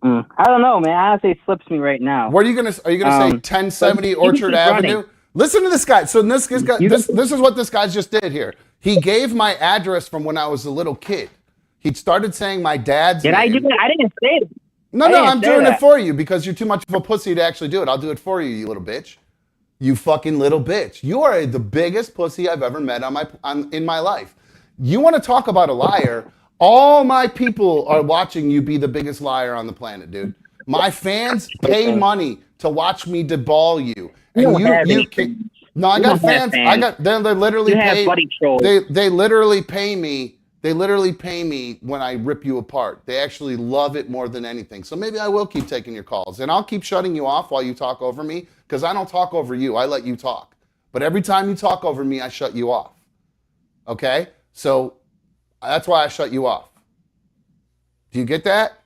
don't know, man. Honestly, it slips me right now. What are you going to? Are you going to say 1070 Orchard Avenue? Running. Listen to this guy. So this is what this guy just did here. He gave my address from when I was a little kid. He started saying my dad's name. Did I do that? I didn't say it. No, I'm doing it for you because you're too much of a pussy to actually do it. I'll do it for you, you little bitch. You fucking little bitch. You are the biggest pussy I've ever met in my life. You want to talk about a liar? All my people are watching you be the biggest liar on the planet, dude. My fans pay money to watch me deball you. And you can. No, I got fans. They literally pay. They literally pay me. They literally pay me when I rip you apart. They actually love it more than anything. So maybe I will keep taking your calls, and I'll keep shutting you off while you talk over me because I don't talk over you. I let you talk. But every time you talk over me, I shut you off. Okay? So that's why I shut you off. Do you get that?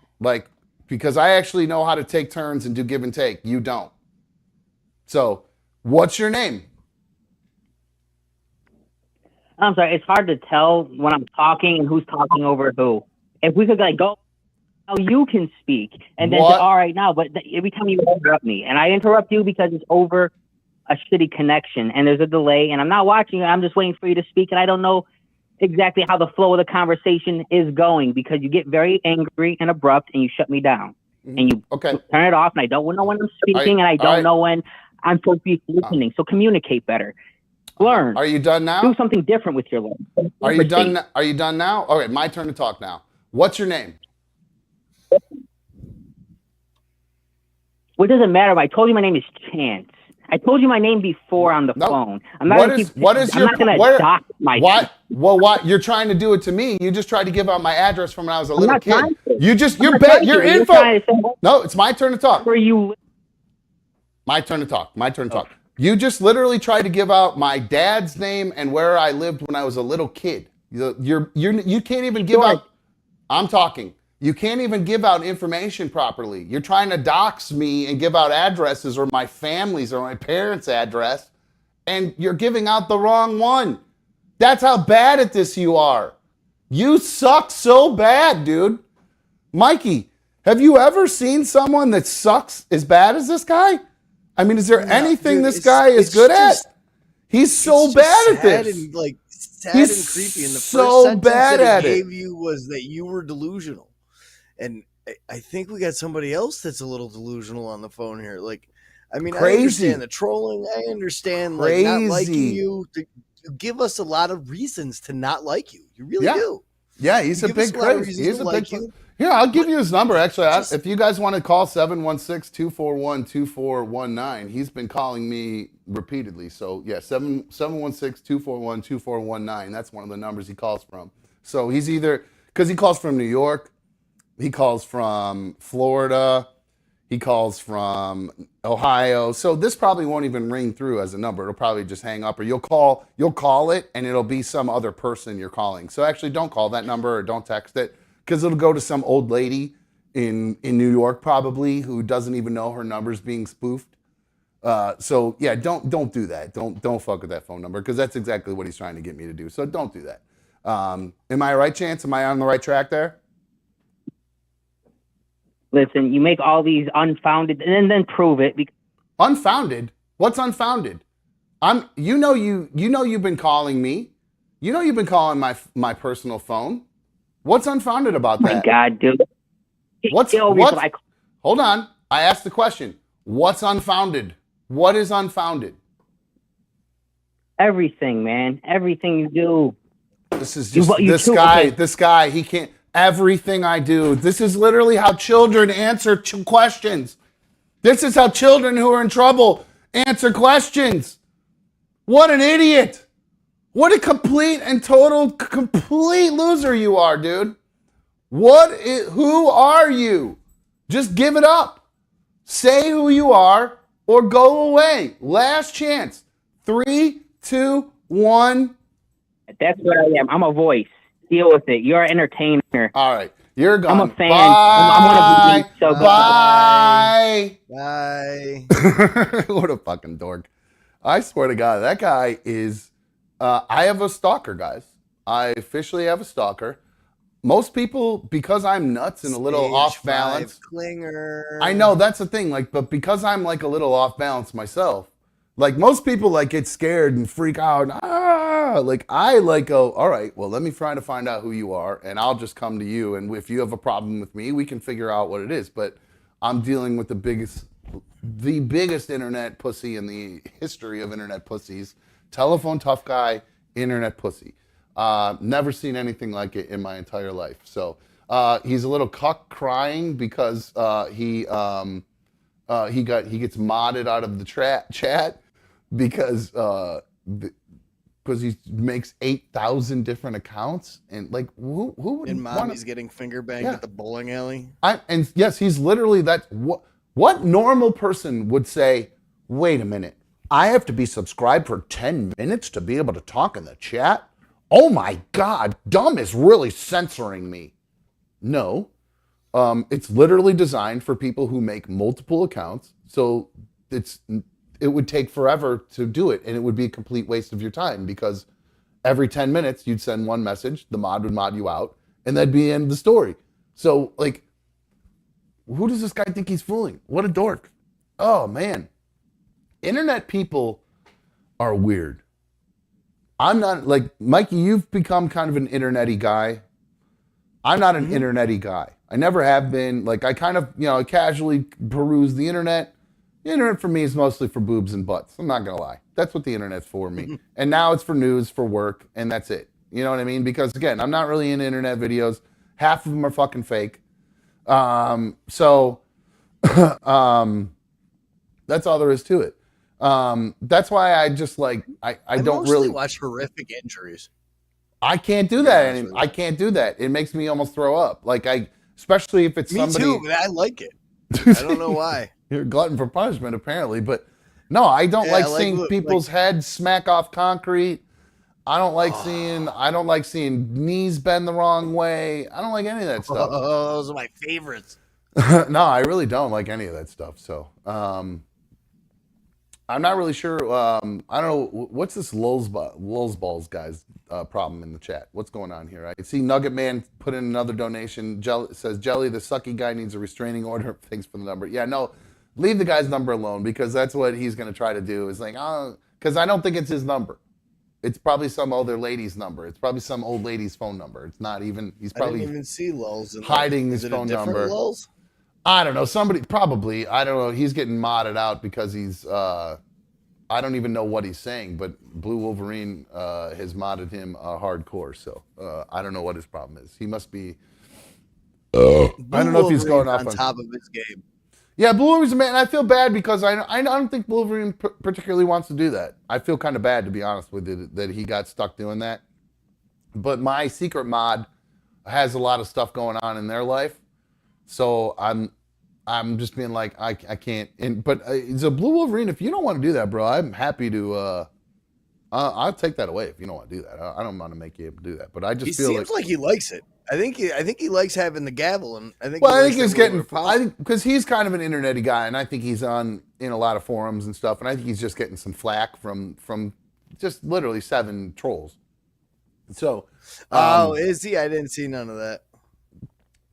Because I actually know how to take turns and do give and take. You don't. So, what's your name? I'm sorry. It's hard to tell when I'm talking and who's talking over who. If we could go, oh, you can speak, and then say, all right now. But every time you interrupt me, and I interrupt you because it's over a shitty connection, and there's a delay, and I'm not watching you. I'm just waiting for you to speak, and I don't know exactly how the flow of the conversation is going because you get very angry and abrupt, and you shut me down, and you turn it off, and I don't know when I'm speaking, and I don't know when I'm supposed to be listening. So communicate better. Learn. Are you done now? Do something different with your life. Are you done? Are you done now? Okay, my turn to talk now. What's your name? Well, it doesn't matter. I told you my name is Chance. I told you my name before on the phone. I'm not going to dox myself. What? You're trying to do it to me. You just tried to give out my address from when I was a little kid. Your info. No, it's my turn to talk. My turn to talk. You just literally tried to give out my dad's name and where I lived when I was a little kid. You can't even give out. I'm talking. You can't even give out information properly. You're trying to dox me and give out addresses or my family's or my parents' address, and you're giving out the wrong one. That's how bad at this you are. You suck so bad, dude. Mikey, have you ever seen someone that sucks as bad as this guy? I mean, is there anything this guy is good at? He's so bad at this. And, sad and creepy. And the first sentence that he gave you was that you were delusional. And I think we got somebody else that's a little delusional on the phone here. I understand the trolling. I understand not liking you. You give us a lot of reasons to not like you. You really do. Yeah, he's a big crazy. Here, I'll give you his number. Actually, if you guys want to call 716-241-2419, he's been calling me repeatedly. So, yeah, 716-241-2419. That's one of the numbers he calls from. So he's either, because he calls from New York, he calls from Florida, he calls from Ohio. So this probably won't even ring through as a number. It'll probably just hang up, or you'll call it, and it'll be some other person you're calling. So actually, don't call that number or don't text it, because it'll go to some old lady in New York probably who doesn't even know her number's being spoofed. So yeah, don't do that. Don't fuck with that phone number, because that's exactly what he's trying to get me to do. So don't do that. Am I a right chance? Am I on the right track there? Listen, you make all these unfounded, and then prove it. Unfounded? What's unfounded? You've been calling me. You know you've been calling my personal phone. What's unfounded about that? My God, dude. Hold on. I asked the question. What's unfounded? What is unfounded? Everything, man. Everything you do. This is just this guy. He can't. Everything I do. This is literally how children answer questions. This is how children who are in trouble answer questions. What an idiot. What a complete loser you are, dude. Who are you? Just give it up. Say who you are or go away. Last chance. 3, 2, 1. That's what I am. I'm a voice. Deal with it. You're an entertainer. All right. You're gone. I'm a fan. Bye. I'm one of the so Bye. Bye. What a fucking dork. I swear to God, that guy is... I have a stalker, guys. I officially have a stalker. Most people, because I'm nuts and a little off balance... Clinger. I know, that's the thing. But because I'm like a little off balance myself, like most people get scared and freak out. I go, all right, well, let me try to find out who you are, and I'll just come to you. And if you have a problem with me, we can figure out what it is. But I'm dealing with the biggest internet pussy in the history of internet pussies. Telephone tough guy, internet pussy. Never seen anything like it in my entire life. So he's a little cuck crying because he gets modded out of the chat because he makes 8,000 different accounts, and who would? And mommy's getting finger banged at the bowling alley. And yes, he's literally that. What normal person would say? Wait a minute, I have to be subscribed for 10 minutes to be able to talk in the chat? Oh my God, dumb is really censoring me. No, it's literally designed for people who make multiple accounts. So it would take forever to do it, and it would be a complete waste of your time, because every 10 minutes you'd send one message, the mod would mod you out, and that'd be the end of the story. So who does this guy think he's fooling? What a dork. Oh man. Internet people are weird. I'm not Mikey, you've become kind of an internet-y guy. I'm not an internet-y guy. I never have been. I kind of, I casually peruse the internet. The internet for me is mostly for boobs and butts. I'm not going to lie. That's what the internet's for me. And now it's for news, for work, and that's it. You know what I mean? Because again, I'm not really into internet videos. Half of them are fucking fake. That's all there is to it. That's why I just I don't really watch horrific injuries. I can't do that anymore. I can't do that. It makes me almost throw up. Especially if it's somebody. Me too, but I like it. I don't know why. You're a glutton for punishment, apparently. But no, I don't seeing people's heads smack off concrete. I don't like seeing knees bend the wrong way. I don't like any of that stuff. Oh, those are my favorites. No, I really don't like any of that stuff. So, I'm not really sure. I don't know. What's this Lulz Balls guy's problem in the chat? What's going on here? I see Nugget Man put in another donation. Says, Jelly, the sucky guy needs a restraining order. Thanks for the number. Yeah, no, leave the guy's number alone, because that's what he's going to try to do. Is because I don't think it's his number. It's probably some other lady's number. It's probably some old lady's phone number. It's not even. He's probably I didn't even see Lulz hiding his phone number. Lulz? I don't know. Somebody probably. I don't know. He's getting modded out because he's. I don't even know what he's saying, but Blue Wolverine has modded him hardcore. So I don't know what his problem is. He must be. I don't know if he's going off on top of his game. Yeah, Blue Wolverine's a man. I feel bad because I don't think Blue Wolverine particularly wants to do that. I feel kind of bad, to be honest with you, that he got stuck doing that. But my secret mod has a lot of stuff going on in their life, so I'm just being like I can't. But it's a Blue Wolverine. If you don't want to do that, bro, I'm happy to. I'll take that away if you don't want to do that. I don't want to make you do that, but I just feel seems like he likes it. I think he likes having the gavel, and I think. Well, I think he's getting. I think because he's kind of an internety guy, and I think he's in a lot of forums and stuff, and I think he's just getting some flack from just literally 7 trolls. So. Is he? I didn't see none of that.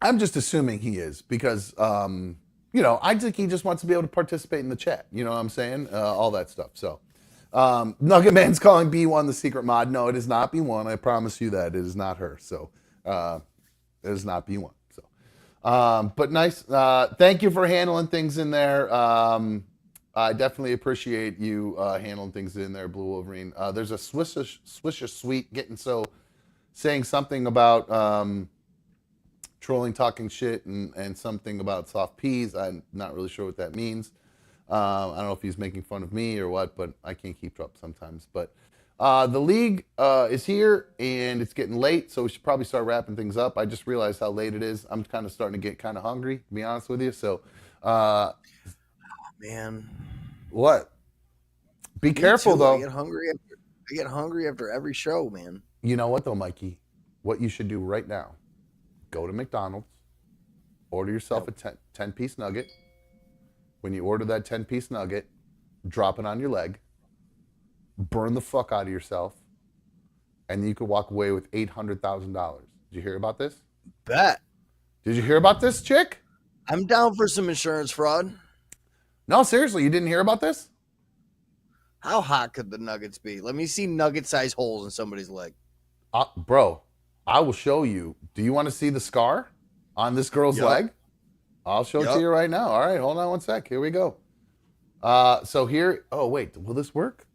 I'm just assuming he is because I think he just wants to be able to participate in the chat. You know what I'm saying? All that stuff. So. Nugget Man's calling B1 the secret mod. No, it is not B1. I promise you that it is not her. So it is not B1. So, but nice. Thank you for handling things in there. I definitely appreciate you handling things in there, Blue Wolverine. There's a Swisher Sweet saying something about trolling, talking shit, and something about soft peas. I'm not really sure what that means. I don't know if he's making fun of me or what, but I can't keep up sometimes. But the league is here, and it's getting late, so we should probably start wrapping things up. I just realized how late it is. I'm kind of starting to get kind of hungry, to be honest with you. So, man, what? Be careful, though. I get hungry after every show, man. You know what, though, Mikey? What you should do right now, go to McDonald's, order yourself a 10-piece nugget. When you order that 10-piece nugget, drop it on your leg, burn the fuck out of yourself, and then you could walk away with $800,000. Did you hear about this? Bet. Did you hear about this, chick? I'm down for some insurance fraud. No, seriously, you didn't hear about this? How hot could the nuggets be? Let me see nugget-sized holes in somebody's leg. Bro, I will show you. Do you want to see the scar on this girl's leg? I'll show it to you right now. All right, hold on one sec. Here we go. So here, oh, wait, will this work?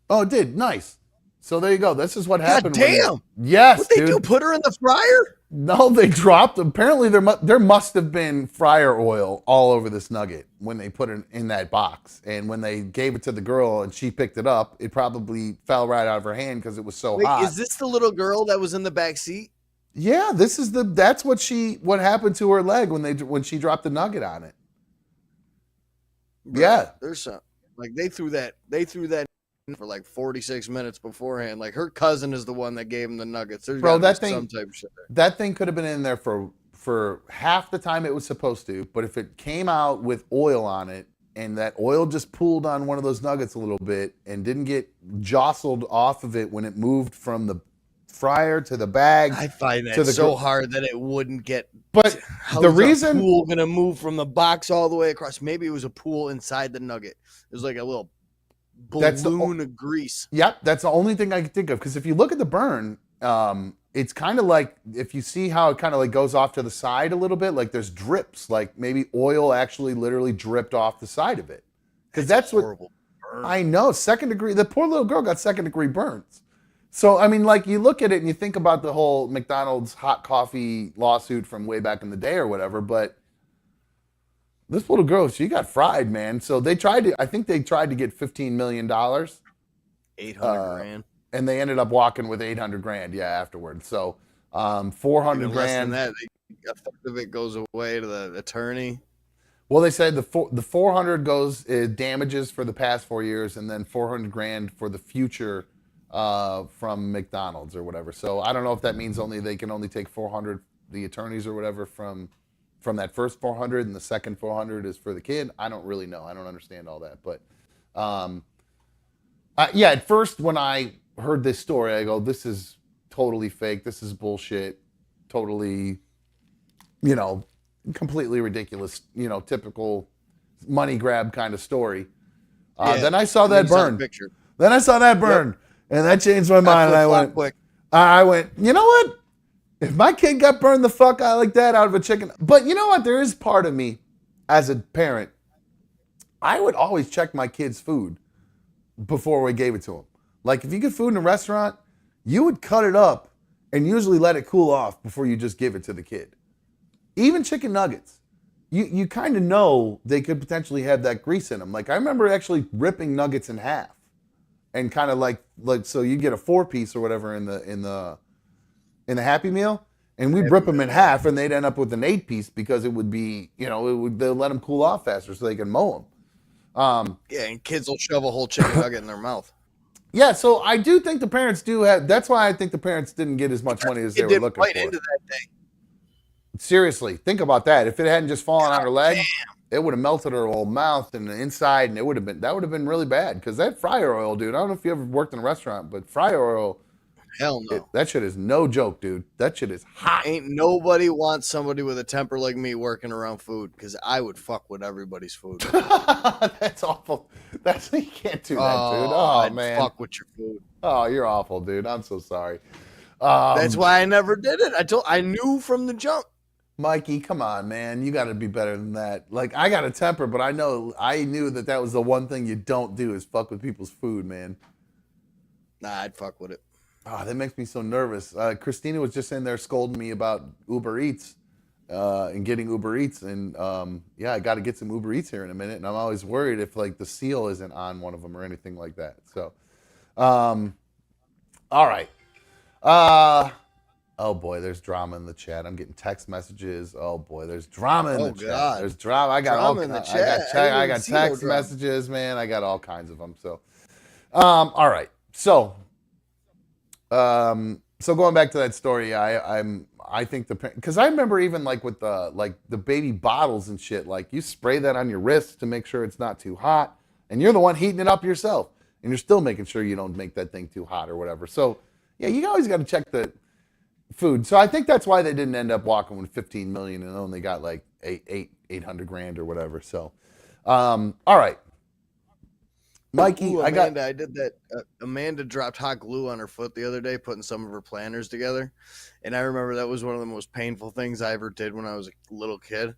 Oh, it did. Nice. So there you go. This is what happened. God damn. Yes, what they do? Put her in the fryer? No, they dropped. Apparently, there must have been fryer oil all over this nugget when they put it in that box. And when they gave it to the girl and she picked it up, it probably fell right out of her hand because it was so hot. Is this the little girl that was in the back seat? Yeah, that's what happened to her leg when she dropped the nugget on it. Bro, yeah. There's some they threw that in for like 46 minutes beforehand. Like her cousin is the one that gave him the nuggets. There's Bro, that some type of shit there. That thing could have been in there for half the time it was supposed to, but if it came out with oil on it and that oil just pooled on one of those nuggets a little bit and didn't get jostled off of it when it moved from the fryer to the bag. I find that so hard that it wouldn't get. But the reason a pool gonna move from the box all the way across. Maybe it was a pool inside the nugget. It was like a little balloon of grease. Yep, that's the only thing I can think of. Because if you look at the burn, it's kind of like if you see how it kind of like goes off to the side a little bit, like there's drips, like maybe oil actually literally dripped off the side of it. Because that's horrible what burn. I know. Second degree. The poor little girl got second degree burns. So, I mean, like, you look at it and you think about the whole McDonald's hot coffee lawsuit from way back in the day or whatever, but this little girl, she got fried, man. So I think they tried to get $15 million. 800 grand. And they ended up walking with 800 grand, afterwards. So, 400 grand. Less than that, a third of it goes away to the attorney. Well, they said the 400 goes damages for the past 4 years and then 400 grand for the future from McDonald's or whatever. So I don't know if that means they can only take 400, the attorneys or whatever from that first 400 and the second 400 is for the kid. I don't really know. I don't understand all that. But at first when I heard this story, I go, this is totally fake. This is bullshit. Totally, completely ridiculous, typical money grab kind of story. Then I saw that burn. Yep. And that changed my mind. And I went, you know what? If my kid got burned the fuck out like that out of a chicken. But you know what? There is part of me as a parent. I would always check my kid's food before we gave it to him. Like if you get food in a restaurant, you would cut it up and usually let it cool off before you just give it to the kid. Even chicken nuggets, you kind of know they could potentially have that grease in them. Like I remember actually ripping nuggets in half, and kind of like so you get a 4-piece or whatever in the Happy Meal, and we'd rip them in half, and they'd end up with an 8-piece because it would be they'll let them cool off faster so they can mow them. Yeah, and kids will shove a whole chicken nugget in their mouth. Yeah, so I do think the parents do have. That's why I think the parents didn't get as much money as they were looking right for. into that thing. Seriously, think about that. If it hadn't just fallen on her leg, it would have melted her whole mouth and the inside, and that would have been really bad. Because that fryer oil, dude. I don't know if you ever worked in a restaurant, but fryer oil, hell no. That shit is no joke, dude. That shit is hot. Ain't nobody wants somebody with a temper like me working around food, because I would fuck with everybody's food. That's awful. You can't do that, dude. Oh I'd man, fuck with your food. Oh, you're awful, dude. I'm so sorry. That's why I never did it. I knew from the jump. Mikey, come on, man. You got to be better than that. Like, I got a temper, but I knew that was the one thing you don't do is fuck with people's food, man. Nah, I'd fuck with it. Oh, that makes me so nervous. Christina was just in there scolding me about Uber Eats and getting Uber Eats. And, I got to get some Uber Eats here in a minute. And I'm always worried if, like, the seal isn't on one of them or anything like that. So, all right. Oh boy, there's drama in the chat. I'm getting text messages. Oh boy, there's drama in the chat. There's drama. I got drama in the chat. I got text messages, man. I got all kinds of them. So, all right. So going back to that story, I think because I remember even like with the baby bottles and shit, like you spray that on your wrist to make sure it's not too hot, and you're the one heating it up yourself, and you're still making sure you don't make that thing too hot or whatever. So yeah, you always got to check the food. So I think that's why they didn't end up walking with 15 million and only got like 800 grand or whatever. So, all right. Mikey, Amanda, I did that. Amanda dropped hot glue on her foot the other day, putting some of her planners together. And I remember that was one of the most painful things I ever did when I was a little kid.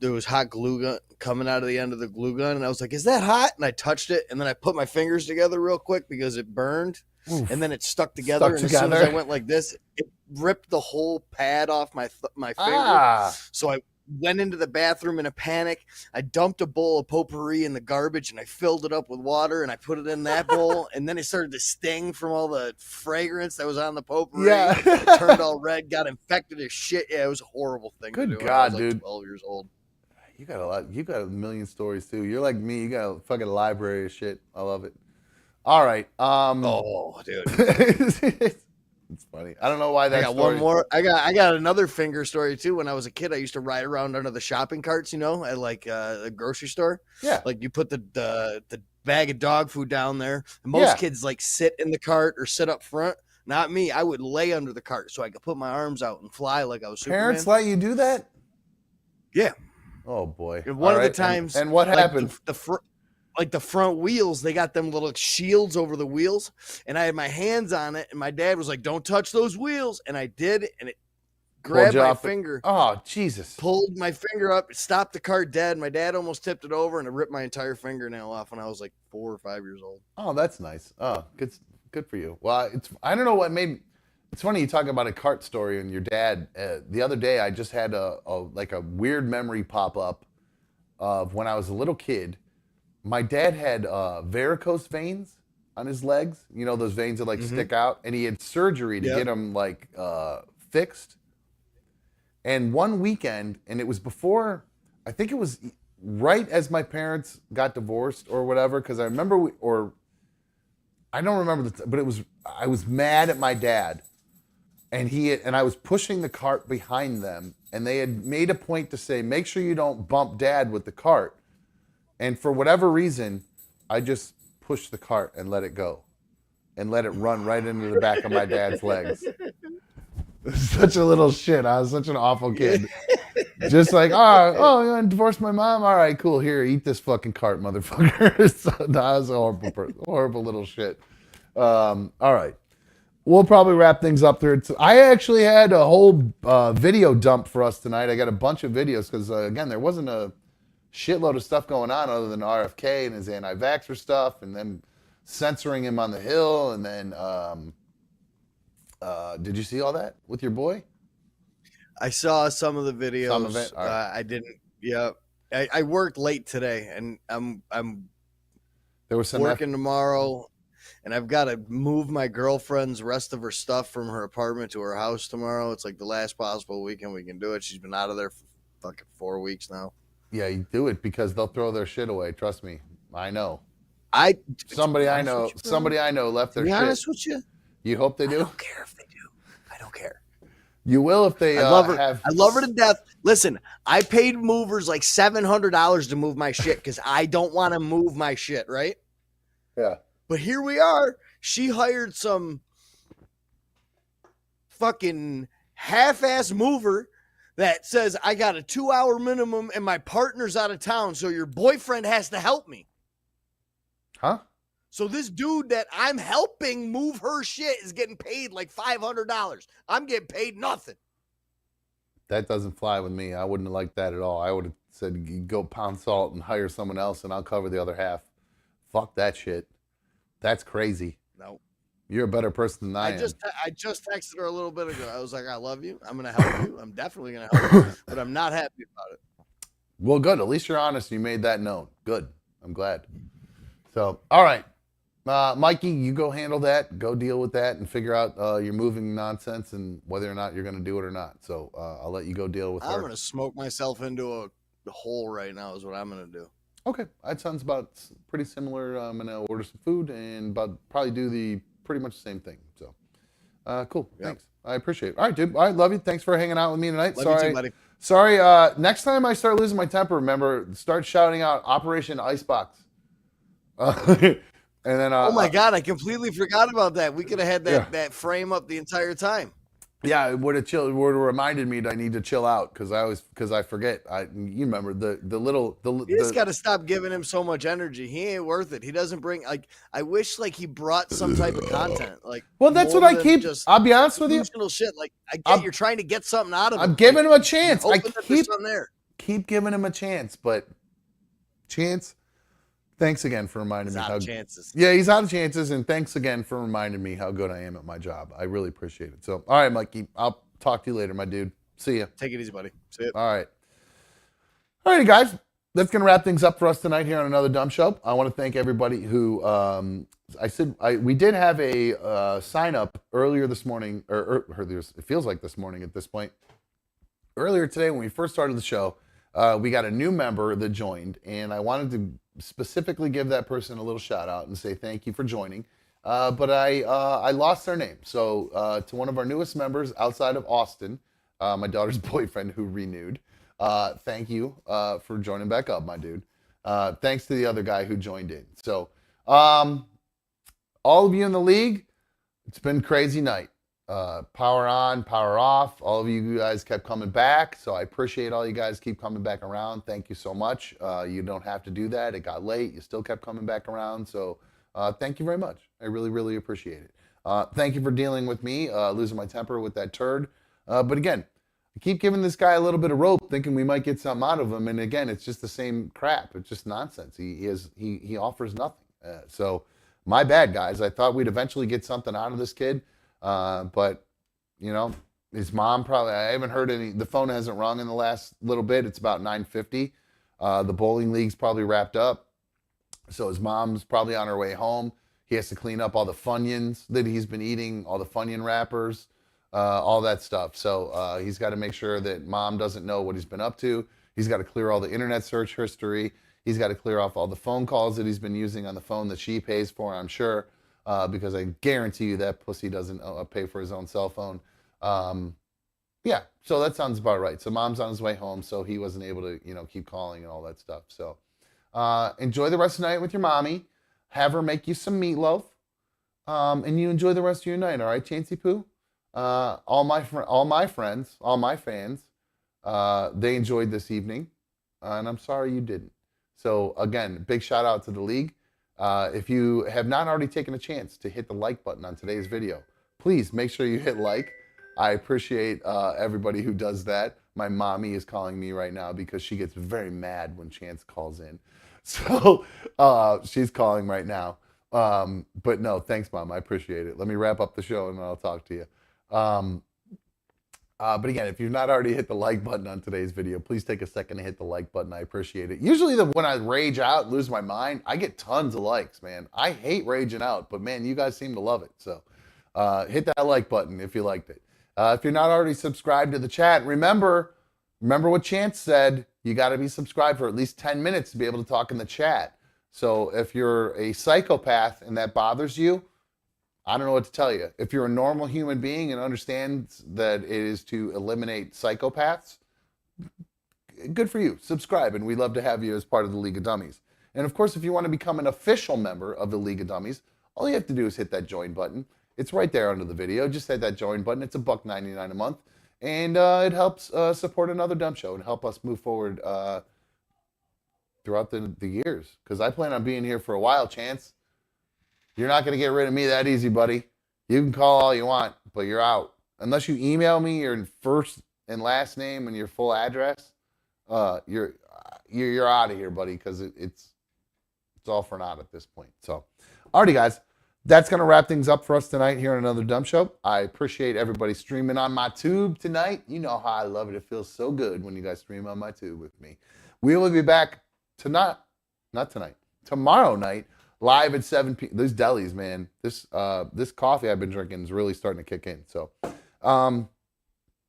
There was hot glue gun coming out of the end of the glue gun. And I was like, is that hot? And I touched it. And then I put my fingers together real quick because it burned. Oof. And then it stuck together. As soon as I went like this, it ripped the whole pad off my finger. So I went into the bathroom in a panic. I dumped a bowl of potpourri in the garbage and I filled it up with water and I put it in that bowl. And then it started to sting from all the fragrance that was on the potpourri. Yeah. It turned all red, got infected as shit. Yeah, it was a horrible thing. Good God, I was dude. 12 years old. You got a lot. You got a million stories too. You're like me. You got a fucking library of shit. I love it. All right. Oh, dude. It's funny. I don't know why that. I got one more. I got another finger story too. When I was a kid, I used to ride around under the shopping carts, at like a grocery store. Yeah. Like you put the bag of dog food down there. And most kids like sit in the cart or sit up front. Not me. I would lay under the cart so I could put my arms out and fly like I was Superman. Parents let you do that? Yeah. Oh boy. And one of the times. And what happened? The front wheels, they got them little shields over the wheels, and I had my hands on it, and my dad was like, don't touch those wheels, and I did, and it grabbed my finger. Oh, Jesus. Pulled my finger up, stopped the car dead. My dad almost tipped it over, and it ripped my entire fingernail off when I was like 4 or 5 years old. Oh, that's nice. Oh, good for you. Well, I don't know what made. It's funny you talk about a cart story and your dad. The other day, I just had a weird memory pop up of when I was a little kid. My dad had varicose veins on his legs. You know, those veins that stick out. And he had surgery to get them fixed. And one weekend, and it was before, I think it was right as my parents got divorced or whatever. Because I remember, I don't remember, but I was mad at my dad. And I was pushing the cart behind them. And they had made a point to say, make sure you don't bump dad with the cart. And for whatever reason, I just pushed the cart and let it go and let it run right into the back of my dad's legs. Such a little shit. I was such an awful kid. Just like, oh, you want to divorce my mom? All right, cool. Here, eat this fucking cart, motherfucker. So, that was a horrible little shit. All right. We'll probably wrap things up there. I actually had a whole video dump for us tonight. I got a bunch of videos because, again, there wasn't a shitload of stuff going on other than RFK and his anti-vaxxer stuff and then censoring him on the Hill and then Did you see all that with your boy? I saw some of the videos. Some of it? All right. I didn't. Yeah, I worked late today, and I'm There was some working tomorrow, and I've got to move my girlfriend's rest of her stuff from her apartment to her house tomorrow. It's like the last possible weekend we can do it. She's been out of there for fucking 4 weeks now. Yeah, you do it because they'll throw their shit away. Trust me, I know. Somebody I know left their shit. To be honest with you, you hope they do. I don't care if they do. I don't care. You will if they I love her. have. I love her to death. Listen, I paid movers like $700 to move my shit because I don't want to move my shit, right? Yeah. But here we are. She hired some fucking half-ass mover that says I got a 2-hour minimum and my partner's out of town, so your boyfriend has to help me. Huh? So this dude that I'm helping move her shit is getting paid like $500. I'm getting paid nothing. That doesn't fly with me. I wouldn't have liked that at all. I would have said, you go pound salt and hire someone else and I'll cover the other half. Fuck that shit. That's crazy. No. You're a better person than I am. I just texted her a little bit ago. I was like, I love you. I'm going to help you. I'm definitely going to help you, but I'm not happy about it. Well, good. At least you're honest. You made that known. Good. I'm glad. So, all right. Mikey, you go handle that. Go deal with that and figure out your moving nonsense and whether or not you're going to do it or not. So I'll let you go deal with her. I'm going to smoke myself into a hole right now is what I'm going to do. Okay. That sounds about pretty similar. I'm going to order some food and probably do the pretty much the same thing. So cool. Yep. Thanks. I appreciate it. All right, dude. All right. Love you. Thanks for hanging out with me tonight. Love you too, buddy. Sorry. Next time I start losing my temper, remember, start shouting out Operation Icebox. And then, oh my God, I completely forgot about that. We could have had that frame up the entire time. Yeah, it would have reminded me that I need to chill out because I forget. You remember the You just got to stop giving him so much energy. He ain't worth it. He doesn't bring I wish like he brought some type of content. Like, well, that's what I keep. I'll be honest with you. Shit. Like I get you're trying to get something out of him. I'm giving him a chance. I keep giving him a chance, but Chance. Thanks again for reminding me. He's out of chances. Yeah, he's out of chances, and thanks again for reminding me how good I am at my job. I really appreciate it. So, all right, Mikey, I'll talk to you later, my dude. See ya. Take it easy, buddy. See ya. All right. All right, guys. That's going to wrap things up for us tonight here on Another Dumb Show. I want to thank everybody who, we did have a sign up earlier this morning, or it feels like this morning at this point. Earlier today, when we first started the show, we got a new member that joined, and I wanted to specifically give that person a little shout out and say thank you for joining. But I lost their name. So to one of our newest members outside of Austin, my daughter's boyfriend who renewed, thank you for joining back up, my dude. Thanks to the other guy who joined in. So all of you in the league, it's been a crazy night. Power on, power off. All of you guys kept coming back, so I appreciate all you guys keep coming back around. Thank you so much. You don't have to do that. It got late. You still kept coming back around, so thank you very much. I really, really appreciate it. Thank you for dealing with me losing my temper with that turd. But again, I keep giving this guy a little bit of rope, thinking we might get something out of him, and again, it's just the same crap. It's just nonsense. He offers nothing. So my bad, guys. I thought we'd eventually get something out of this kid. But you know, his mom probably, I haven't heard the phone hasn't rung in the last little bit. It's about 9:50. The bowling league's probably wrapped up. So his mom's probably on her way home. He has to clean up all the Funyuns that he's been eating, all the Funyun wrappers, all that stuff. So, he's got to make sure that mom doesn't know what he's been up to. He's got to clear all the internet search history. He's got to clear off all the phone calls that he's been using on the phone that she pays for, I'm sure. Because I guarantee you that pussy doesn't pay for his own cell phone. Yeah, so that sounds about right. So mom's on his way home, so he wasn't able to, keep calling and all that stuff. So enjoy the rest of the night with your mommy. Have her make you some meatloaf. And you enjoy the rest of your night, all right, Chancey Poo? All my friends, all my fans, they enjoyed this evening. And I'm sorry you didn't. So again, big shout out to the league. If you have not already taken a chance to hit the like button on today's video, please make sure you hit like. I appreciate everybody who does that. My mommy is calling me right now because she gets very mad when Chance calls in. So she's calling right now. But no, thanks, Mom. I appreciate it. Let me wrap up the show and then I'll talk to you. But again, if you've not already hit the like button on today's video, please take a second to hit the like button. I appreciate it. Usually when I rage out, lose my mind, I get tons of likes, man. I hate raging out, but man, you guys seem to love it. So hit that like button if you liked it. If you're not already subscribed to the chat, remember what Chance said. You got to be subscribed for at least 10 minutes to be able to talk in the chat. So if you're a psychopath and that bothers you, I don't know what to tell you. If you're a normal human being and understands that it is to eliminate psychopaths, good for you. Subscribe, and we'd love to have you as part of the League of Dummies. And of course, if you want to become an official member of the League of Dummies, all you have to do is hit that join button. It's right there under the video. Just hit that join button. It's $1.99 a month, and it helps support another dumb show and help us move forward throughout the years. Because I plan on being here for a while, Chance. You're not going to get rid of me that easy, buddy. You can call all you want, but you're out. Unless you email me your first and last name and your full address, you're out of here, buddy, because it's all for naught at this point. So, alrighty, guys. That's going to wrap things up for us tonight here on Another Dumb Show. I appreciate everybody streaming on my tube tonight. You know how I love it. It feels so good when you guys stream on my tube with me. We will be back not tonight, tomorrow night, live at 7 p.m. These delis, man. This coffee I've been drinking is really starting to kick in. So,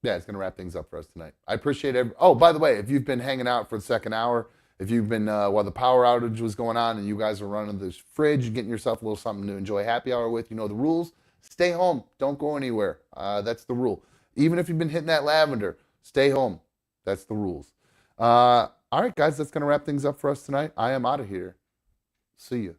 yeah, it's going to wrap things up for us tonight. I appreciate it. Oh, by the way, if you've been hanging out for the second hour, if you've been, while the power outage was going on and you guys are running this fridge and getting yourself a little something to enjoy happy hour with, you know the rules. Stay home. Don't go anywhere. That's the rule. Even if you've been hitting that lavender, stay home. That's the rules. All right, guys, that's going to wrap things up for us tonight. I am out of here. See you.